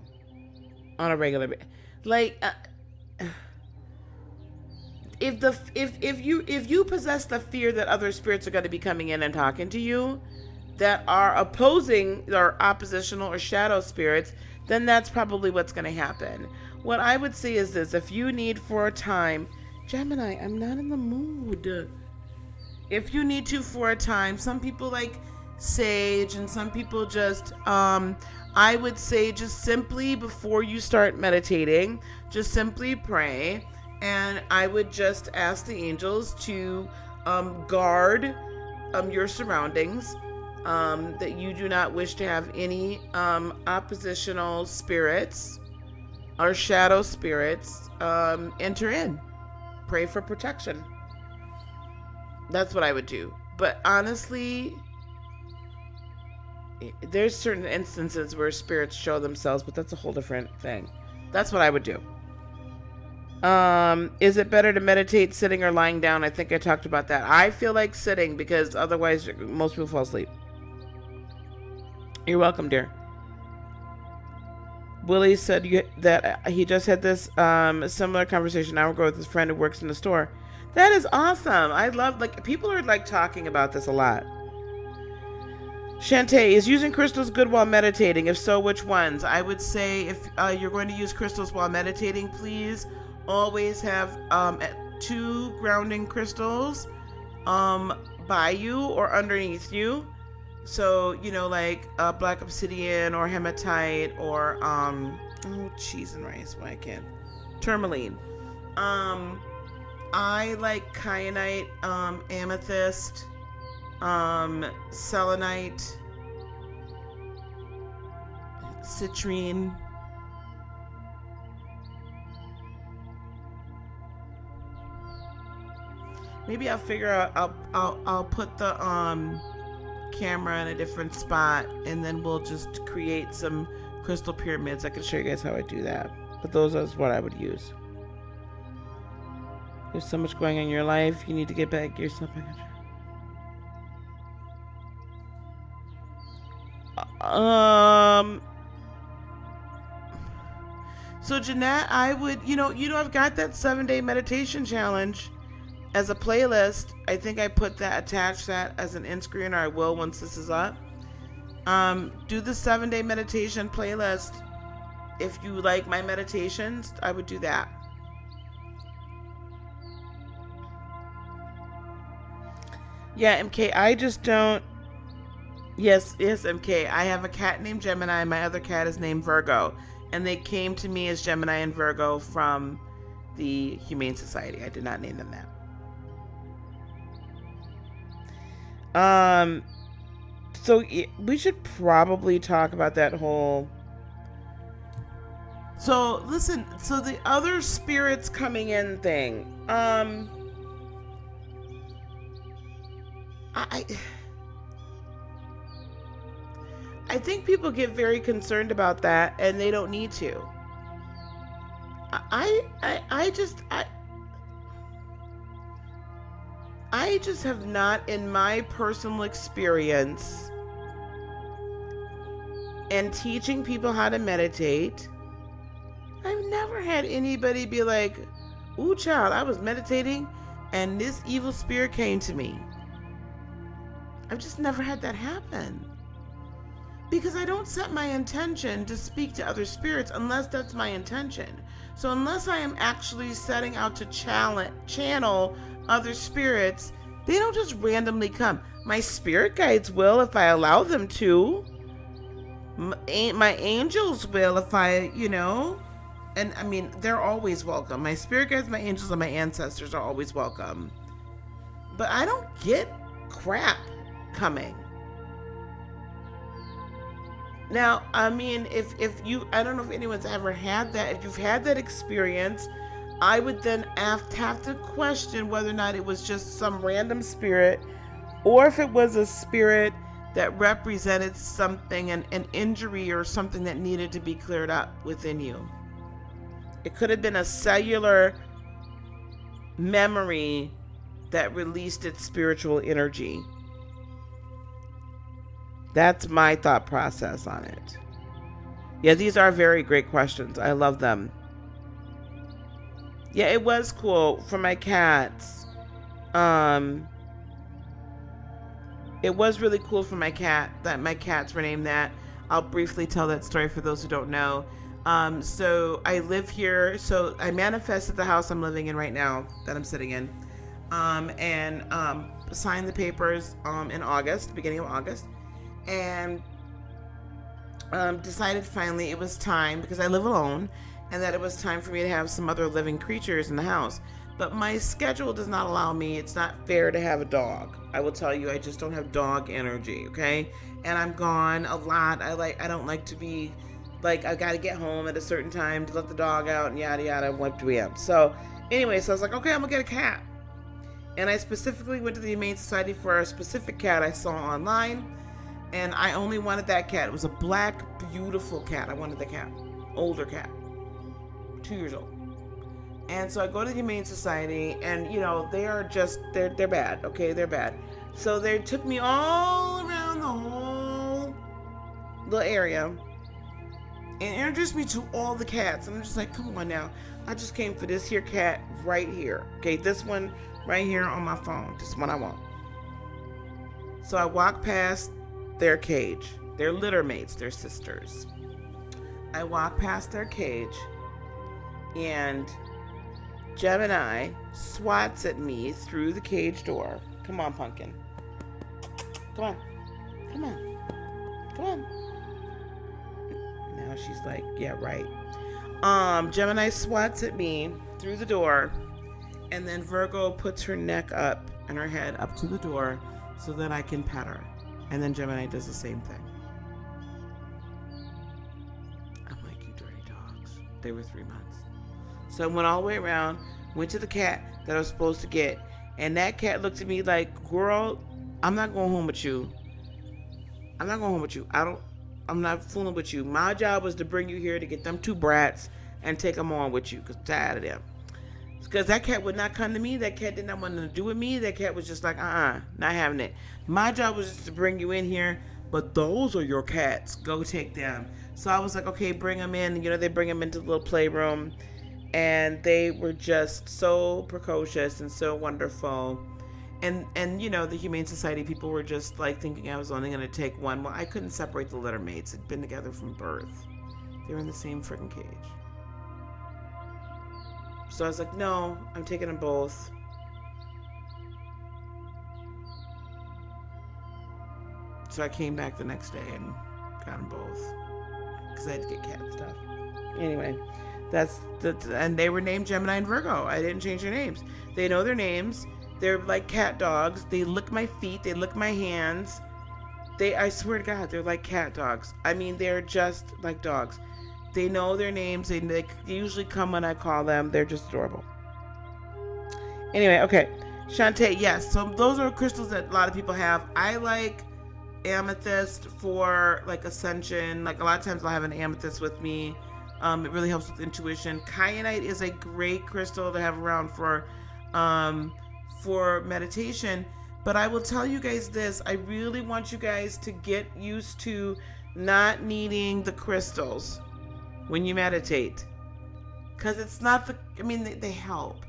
on a regular basis. Like, if you possess the fear that other spirits are going to be coming in and talking to you that are opposing or oppositional or shadow spirits, then that's probably what's going to happen. What I would say is this: if you need for a time, Gemini, I'm not in the mood. If you need to for a time, some people like sage and some people just I would say just simply before you start meditating, just simply pray, and I would just ask the angels to guard your surroundings, that you do not wish to have any oppositional spirits or shadow spirits enter in. Pray for protection. That's what I would do. But honestly, there's certain instances where spirits show themselves, but that's a whole different thing. That's what I would do. Is it better to meditate sitting or lying down? I think I talked about that. I feel like sitting because otherwise most people fall asleep. You're welcome, dear. Willie said that he just had this similar conversation an hour ago with his friend who works in the store. That is awesome. I love, like, people are like talking about this a lot. Shantae, is using crystals good while meditating? If so, which ones? I would say if you're going to use crystals while meditating, please always have 2 grounding crystals by you or underneath you. So, like black obsidian or hematite or cheese and rice. Why I can't? Tourmaline. I like kyanite, amethyst, selenite, citrine. Maybe I'll figure out. I'll put the camera in a different spot, and then we'll just create some crystal pyramids. I can show you guys how I do that. But those are what I would use. There's so much going on in your life. You need to get back yourself back. So Jeanette, I would, I've got that 7-day meditation challenge as a playlist. I think I attached that as an end screen, or I will once this is up. Do the 7-day meditation playlist. If you like my meditations, I would do that. Yeah, MK, I just don't. Yes, MK. I have a cat named Gemini. My other cat is named Virgo. And they came to me as Gemini and Virgo from the Humane Society. I did not name them that. So we should probably talk about that whole. So listen, so the other spirits coming in thing. I think people get very concerned about that, and they don't need to. I just have not, in my personal experience and teaching people how to meditate, I've never had anybody be like, "Ooh, child, I was meditating and this evil spirit came to me." I've just never had that happen. Because I don't set my intention to speak to other spirits unless that's my intention. So unless I am actually setting out to channel other spirits, they don't just randomly come. My spirit guides will if I allow them to. My angels will if I, and I mean, they're always welcome. My spirit guides, my angels, and my ancestors are always welcome. But I don't get crap coming. Now, I mean, if you, I don't know if anyone's ever had that. If you've had that experience, I would then have to question whether or not it was just some random spirit, or if it was a spirit that represented something, an injury or something that needed to be cleared up within you. It could have been a cellular memory that released its spiritual energy. That's my thought process on it. Yeah, these are very great questions. I love them. Yeah, it was cool for my cats. It was really cool for my cat that my cats were named that. I'll briefly tell that story for those who don't know. So I live here. So I manifested the house I'm living in right now that I'm sitting in, and signed the papers in August, beginning of August. And decided finally it was time, because I live alone, and that it was time for me to have some other living creatures in the house. But my schedule does not allow me. It's not fair to have a dog. I will tell you, I just don't have dog energy, okay? And I'm gone a lot. I don't like to be like, I got to get home at a certain time to let the dog out and yada yada, 1 p.m. So anyway, so I was like, okay, I'm gonna get a cat. And I specifically went to the Humane Society for a specific cat I saw online. And I only wanted that cat. It was a black, beautiful cat. I wanted the cat. Older cat. 2 years old. And so I go to the Humane Society, and, they are just, they're bad. Okay, they're bad. So they took me all around the whole little area. and introduced me to all the cats. And I'm just like, come on now. I just came for this here cat right here. Okay, this one right here on my phone. This one I want. So I walk past their cage. They're litter mates. They're sisters. I walk past their cage, and Gemini swats at me through the cage door. Come on, Pumpkin. Come on. Come on. Come on. Now she's like, yeah, right. Gemini swats at me through the door, and then Virgo puts her neck up and her head up to the door so that I can pet her. And then Gemini does the same thing. I'm like, you dirty dogs. They were 3 months. So I went all the way around, went to the cat that I was supposed to get, and that cat looked at me like, girl, I'm not going home with you. I'm not going home with you. I'm not fooling with you. My job was to bring you here to get them 2 brats and take them on with you, because I'm tired of them. Because that cat would not come to me. That cat did not want nothing to do with me. That cat was just like, not having it. My job was just to bring you in here, but those are your cats. Go take them. So I was like, okay, bring them in. You know, they bring them into the little playroom, and they were just so precocious and so wonderful. And you know, the Humane Society people were just like thinking I was only going to take one. Well, I couldn't separate the litter mates. They'd been together from birth. They were in the same freaking cage. So I was like, no, I'm taking them both. So I came back the next day and got them both, because I had to get cat stuff. Anyway, and they were named Gemini and Virgo. I didn't change their names. They know their names. They're like cat dogs. They lick my feet. They lick my hands. I swear to God, they're like cat dogs. I mean, they're just like dogs. They know their names. They usually come when I call them. They're just adorable. Anyway, okay. Shantae, yes. So those are crystals that a lot of people have. I like amethyst for like ascension. Like a lot of times I'll have an amethyst with me. It really helps with intuition. Kyanite is a great crystal to have around for meditation. But I will tell you guys this. I really want you guys to get used to not needing the crystals when you meditate, because it's not they help,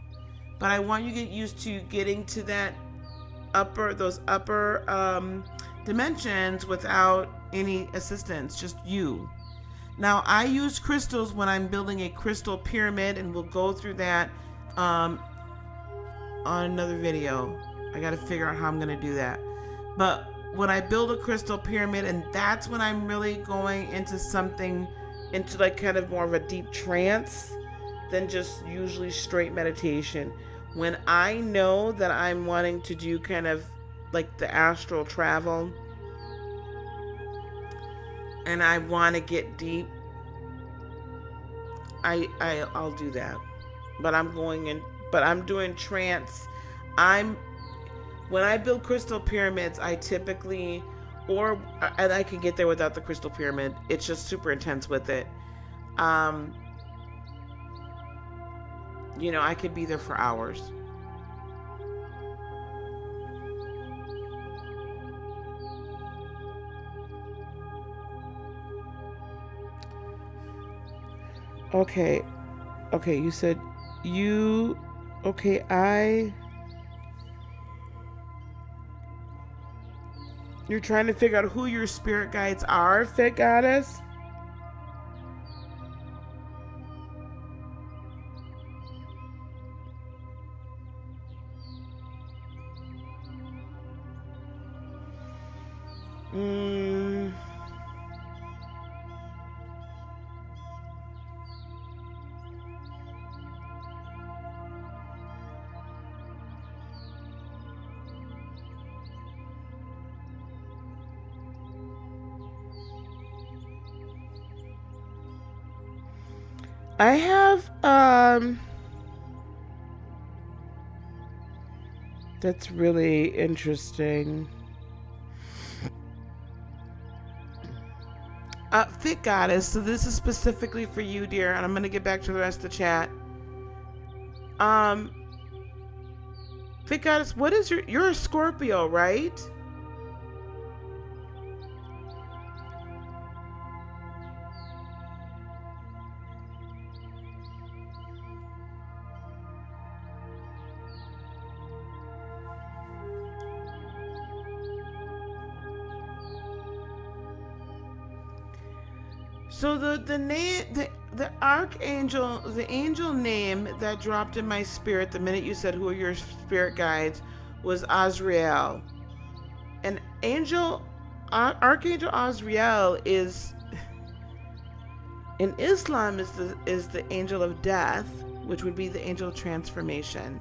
but I want you to get used to getting to those upper dimensions without any assistance, just you. Now I use crystals when I'm building a crystal pyramid, and we'll go through that on another video. I got to figure out how I'm going to do that. But when I build a crystal pyramid, and that's when I'm really going into like kind of more of a deep trance than just usually straight meditation. When I know that I'm wanting to do kind of like the astral travel, and I want to get deep, I'll do that. But I'm doing trance. When I build crystal pyramids, I typically, and I can get there without the crystal pyramid. It's just super intense with it. You know, I could be there for hours. Okay, you said you're trying to figure out who your spirit guides are, Fit Goddess? I have, that's really interesting. Fit Goddess, so this is specifically for you, dear, and I'm going to get back to the rest of the chat. Fit Goddess, what is you're a Scorpio, right? So the name, the archangel, the angel name that dropped in my spirit the minute you said who are your spirit guides was Azrael. And Archangel Azrael is in Islam is the angel of death, which would be the angel of transformation.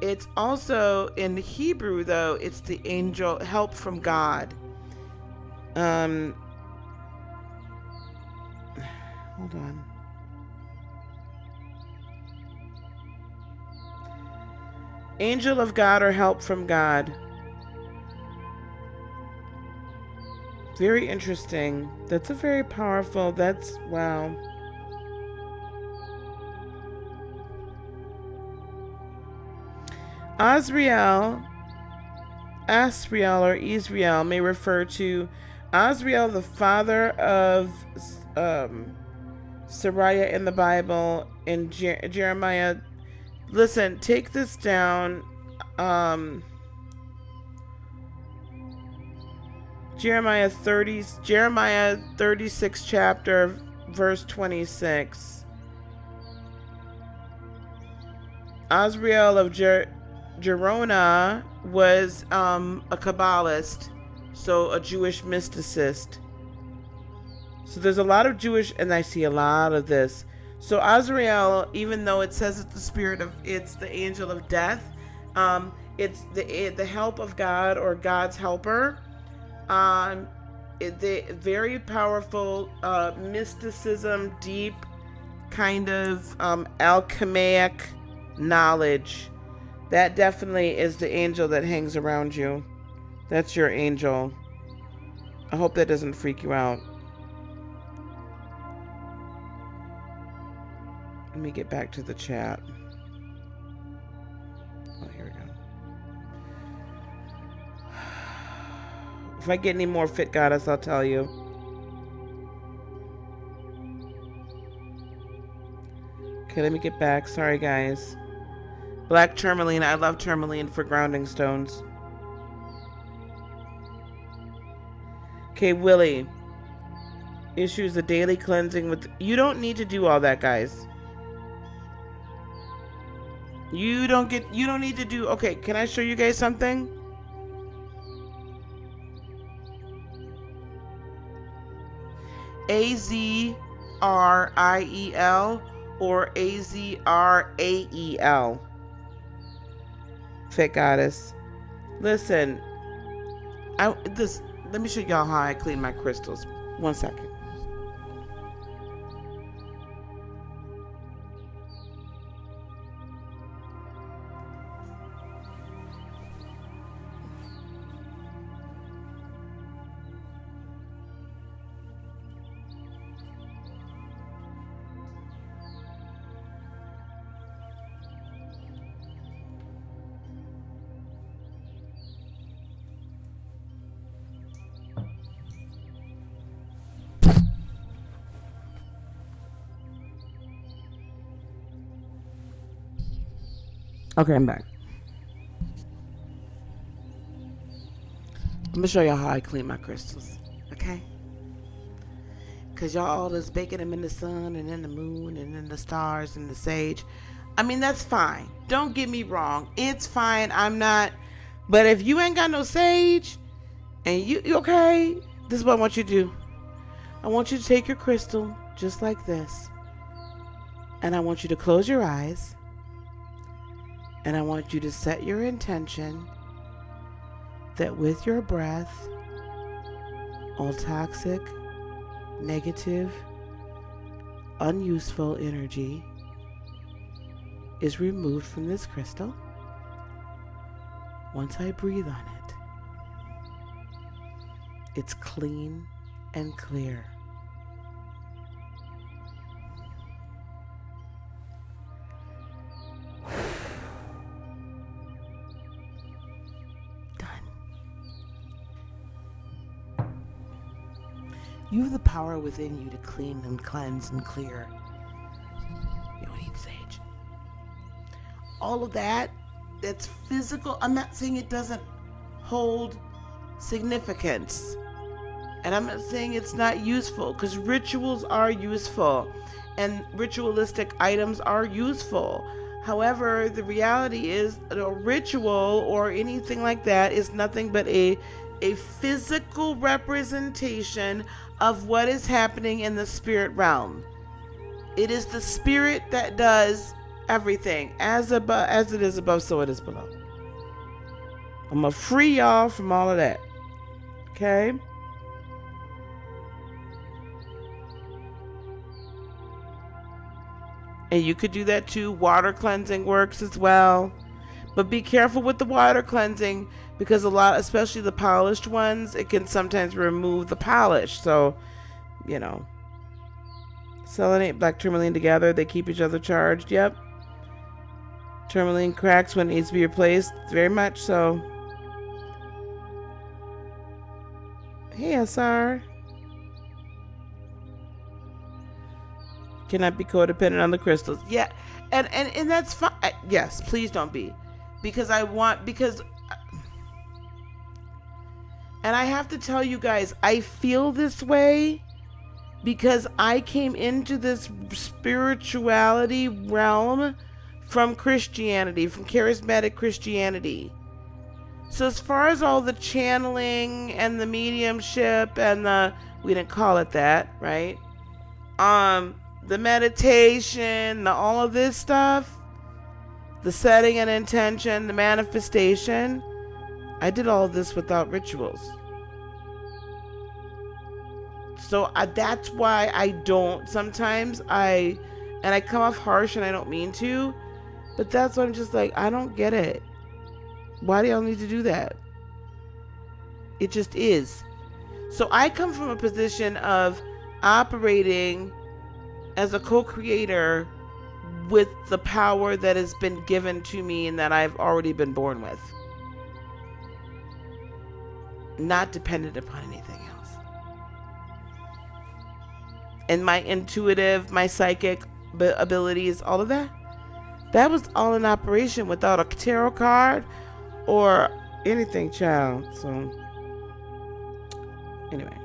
It's also in Hebrew though, it's the angel help from God. Hold on. Angel of God or help from God. Very interesting. That's a very powerful, wow. Asriel or Israel may refer to Asriel, the father of Sariah in the Bible, in Jeremiah. Listen, take this down. Jeremiah 36 chapter verse 26. Asriel of Gerona was a Kabbalist, so a Jewish mysticist. So there's a lot of Jewish, and I see a lot of this. So Azrael, even though it says it's the angel of death, it's the help of God or God's helper. The very powerful mysticism, deep kind of alchemic knowledge. That definitely is the angel that hangs around you. That's your angel. I hope that doesn't freak you out. Let me get back to the chat. Oh, here we go. If I get any more fit goddess, I'll tell you. Okay, let me get back. Sorry, guys. Black tourmaline. I love tourmaline for grounding stones. Okay, Willie. Issues a daily cleansing with... You don't need to do all that, guys. You don't need to do... Okay, can I show you guys something? Azriel or Azrael. Fit goddess. Listen, let me show y'all how I clean my crystals. 1 second. Okay, I'm back. I'm gonna show y'all how I clean my crystals, okay? Cause y'all all just baking them in the sun and in the moon and in the stars and the sage. I mean, that's fine. Don't get me wrong. It's fine. I'm not. But if you ain't got no sage and you okay, this is what I want you to do. I want you to take your crystal just like this. And I want you to close your eyes. And I want you to set your intention that with your breath, all toxic, negative, unuseful energy is removed from this crystal. Once I breathe on it, it's clean and clear. You have the power within you to clean and cleanse and clear. You don't need sage. All of that, that's physical. I'm not saying it doesn't hold significance. And I'm not saying it's not useful, because rituals are useful and ritualistic items are useful. However, the reality is a ritual or anything like that is nothing but a physical representation of what is happening in the spirit realm. It is the spirit that does everything. As it is above, so it is below. I'm gonna free y'all from all of that. Okay? And you could do that too. Water cleansing works as well. But be careful with the water cleansing, because a lot, especially the polished ones, it can sometimes remove the polish. So, you know, selenite, black tourmaline together, they keep each other charged. Yep. Tourmaline cracks when it needs to be replaced. Very much so. Hey, SR. Cannot be codependent on the crystals. Yeah, and that's fine. Yes, please don't be, because and I have to tell you guys, I feel this way because I came into this spirituality realm from Christianity, from charismatic Christianity. So as far as all the channeling and the mediumship and we didn't call it that, right? The meditation, all of this stuff, the setting and intention, the manifestation, I did all of this without rituals. So that's why I don't, sometimes I come off harsh and I don't mean to, but that's why I'm just like, I don't get it. Why do y'all need to do that? It just is. So I come from a position of operating as a co-creator with the power that has been given to me and that I've already been born with. Not dependent upon anything else. And my intuitive, my psychic abilities, all of that, that was all in operation without a tarot card or anything, child. So, anyway.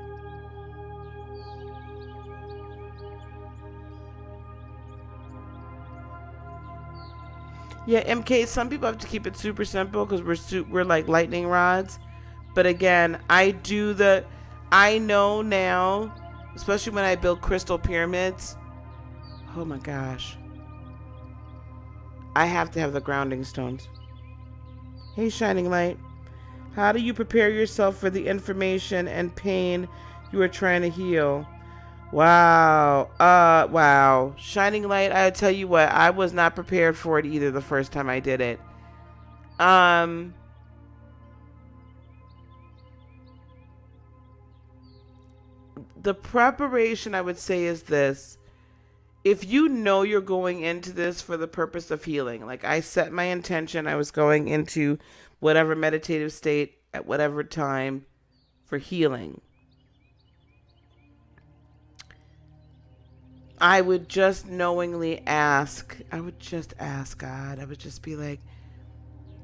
Yeah, MK, some people have to keep it super simple because we're like lightning rods. But again, I know now, especially when I build crystal pyramids. Oh my gosh. I have to have the grounding stones. Hey, Shining Light. How do you prepare yourself for the information and pain you are trying to heal? Wow. Wow. Shining Light, I tell you what, I was not prepared for it either the first time I did it. The preparation, I would say, is this. If you know you're going into this for the purpose of healing, like I set my intention, I was going into whatever meditative state at whatever time for healing. I would just knowingly ask. I would just ask God. I would just be like,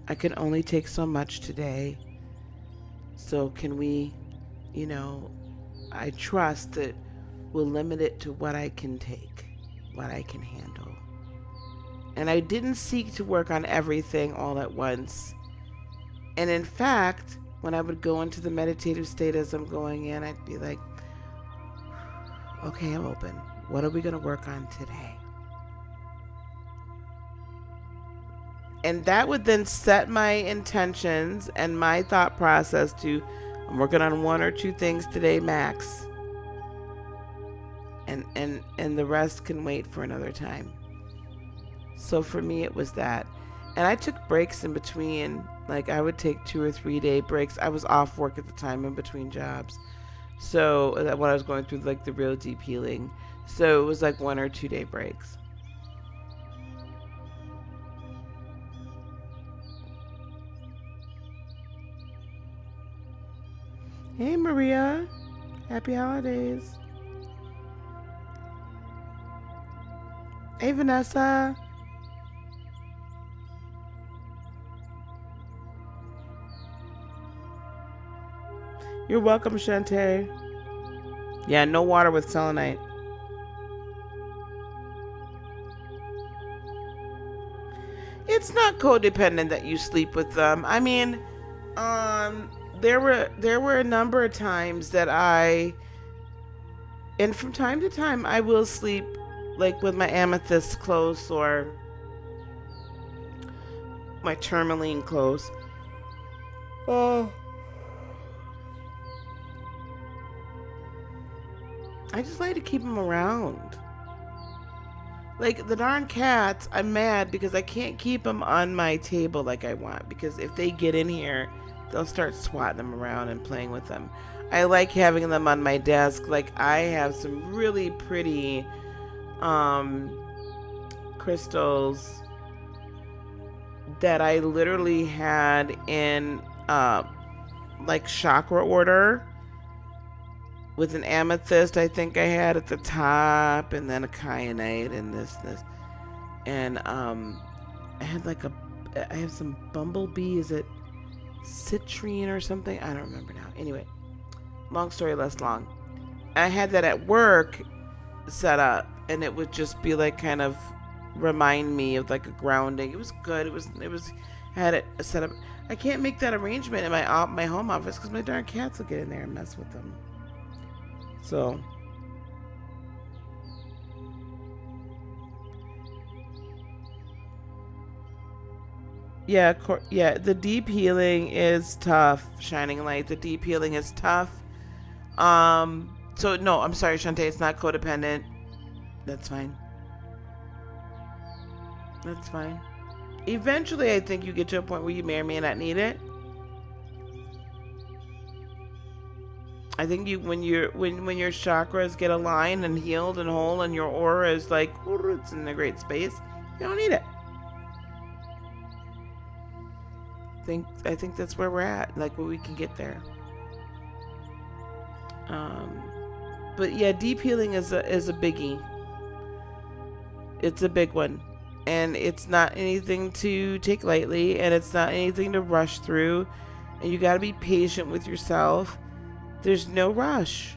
I can only take so much today. So can we, I trust that we'll limit it to what I can take, what I can handle. And I didn't seek to work on everything all at once. And in fact, when I would go into the meditative state as I'm going in, I'd be like, okay, I'm open. What are we going to work on today? And that would then set my intentions and my thought process to, I'm working on 1 or 2 things today max. And the rest can wait for another time. So for me, it was that. And I took breaks in between. Like I would take 2 or 3 day breaks. I was off work at the time in between jobs. So when I was going through like the real deep healing. So it was like 1 or 2 day breaks. Hey Maria, happy holidays. Hey Vanessa. You're welcome, Shantae. Yeah, no water with selenite. It's not codependent that you sleep with them. I mean, um, there were a number of times that and from time to time, I will sleep like with my amethyst close or my tourmaline close. Oh, I just like to keep them around. Like the darn cats, I'm mad because I can't keep them on my table like I want. Because if they get in here, they'll start swatting them around and playing with them. I like having them on my desk. Like I have some really pretty um, crystals that I literally had in like chakra order with an amethyst I think I had at the top, and then a kyanite and this. And I had like I have some bumblebee, is it citrine or something? I don't remember now. Anyway, long story less long. I had that at work set up, and it would just be like kind of remind me of like a grounding. It was good. It was had it set up. I can't make that arrangement in my home office because my darn cats will get in there and mess with them. So yeah, the deep healing is tough. Shining light, the deep healing is tough. So no, I'm sorry, Shantae, it's not codependent. That's fine. That's fine. Eventually, I think you get to a point where you may or may not need it. I think when your chakras get aligned and healed and whole, and your aura is like it's in a great space, you don't need it. I think that's where we're at, like where we can get there. But yeah, deep healing is a biggie. It's a big one, and it's not anything to take lightly, and it's not anything to rush through, and you got to be patient with yourself. There's no rush.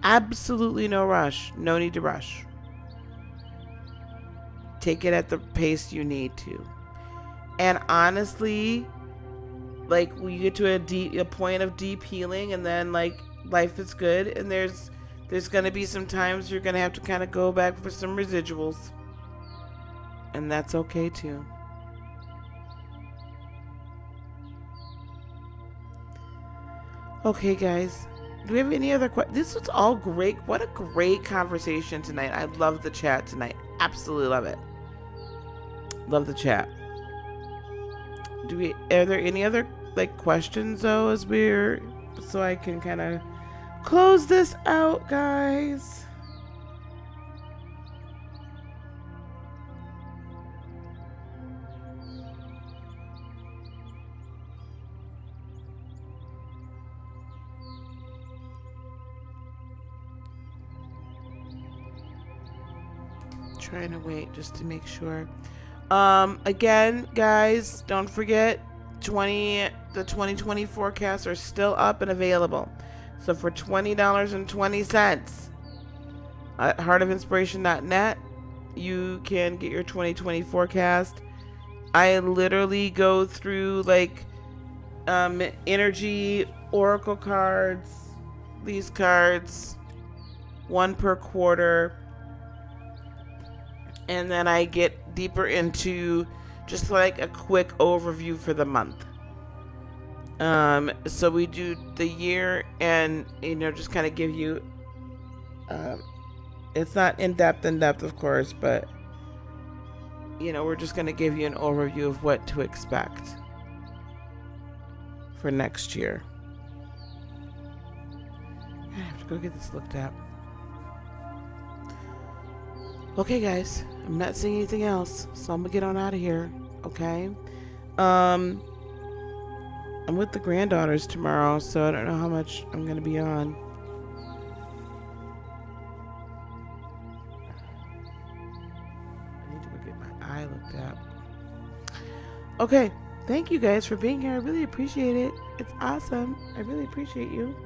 Absolutely no rush. No need to rush. Take it at the pace you need to. And honestly, like we get to a point of deep healing, and then like life is good, and there's gonna be some times you're gonna have to kind of go back for some residuals, and that's okay too. Okay, guys. Do we have any other questions? This was all great. What a great conversation tonight. I love the chat tonight. Absolutely love it. Love the chat. Are there any other like questions though, so I can kind of close this out, guys? Trying to wait just to make sure. Again, guys, don't forget the 2020 forecasts are still up and available. So for $20.20 at heartofinspiration.net, you can get your 2020 forecast. I literally go through like energy oracle cards, these cards, one per quarter. And then I get deeper into just like a quick overview for the month. So we do the year, and just kind of give you it's not in depth, of course, but we're just going to give you an overview of what to expect for next year. I have to go get this looked at. Okay, guys, I'm not seeing anything else, so I'm gonna get on out of here. Okay. I'm with the granddaughters tomorrow, so I don't know how much I'm gonna be on. I need to go get my eye looked at. Okay, thank you guys for being here. I really appreciate it. It's awesome. I really appreciate you.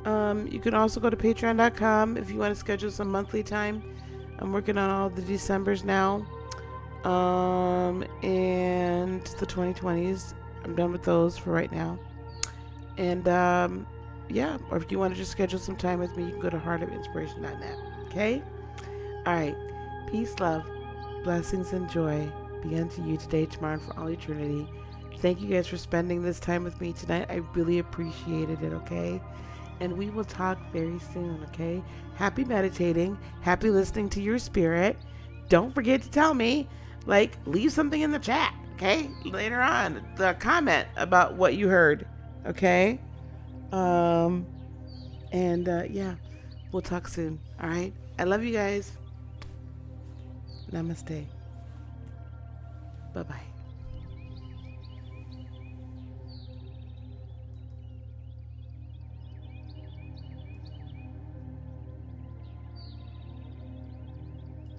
You can also go to patreon.com if you want to schedule some monthly time. I'm working on all the Decembers now. And the 2020s. I'm done with those for right now. And yeah, or if you want to just schedule some time with me, you can go to heartofinspiration.net. Okay? All right. Peace, love, blessings, and joy be unto you today, tomorrow, and for all eternity. Thank you guys for spending this time with me tonight. I really appreciated it, okay? And we will talk very soon, okay? Happy meditating. Happy listening to your spirit. Don't forget to tell me, like, leave something in the chat, okay? Later on, the comment about what you heard, okay? Yeah, we'll talk soon, all right? I love you guys. Namaste. Bye-bye.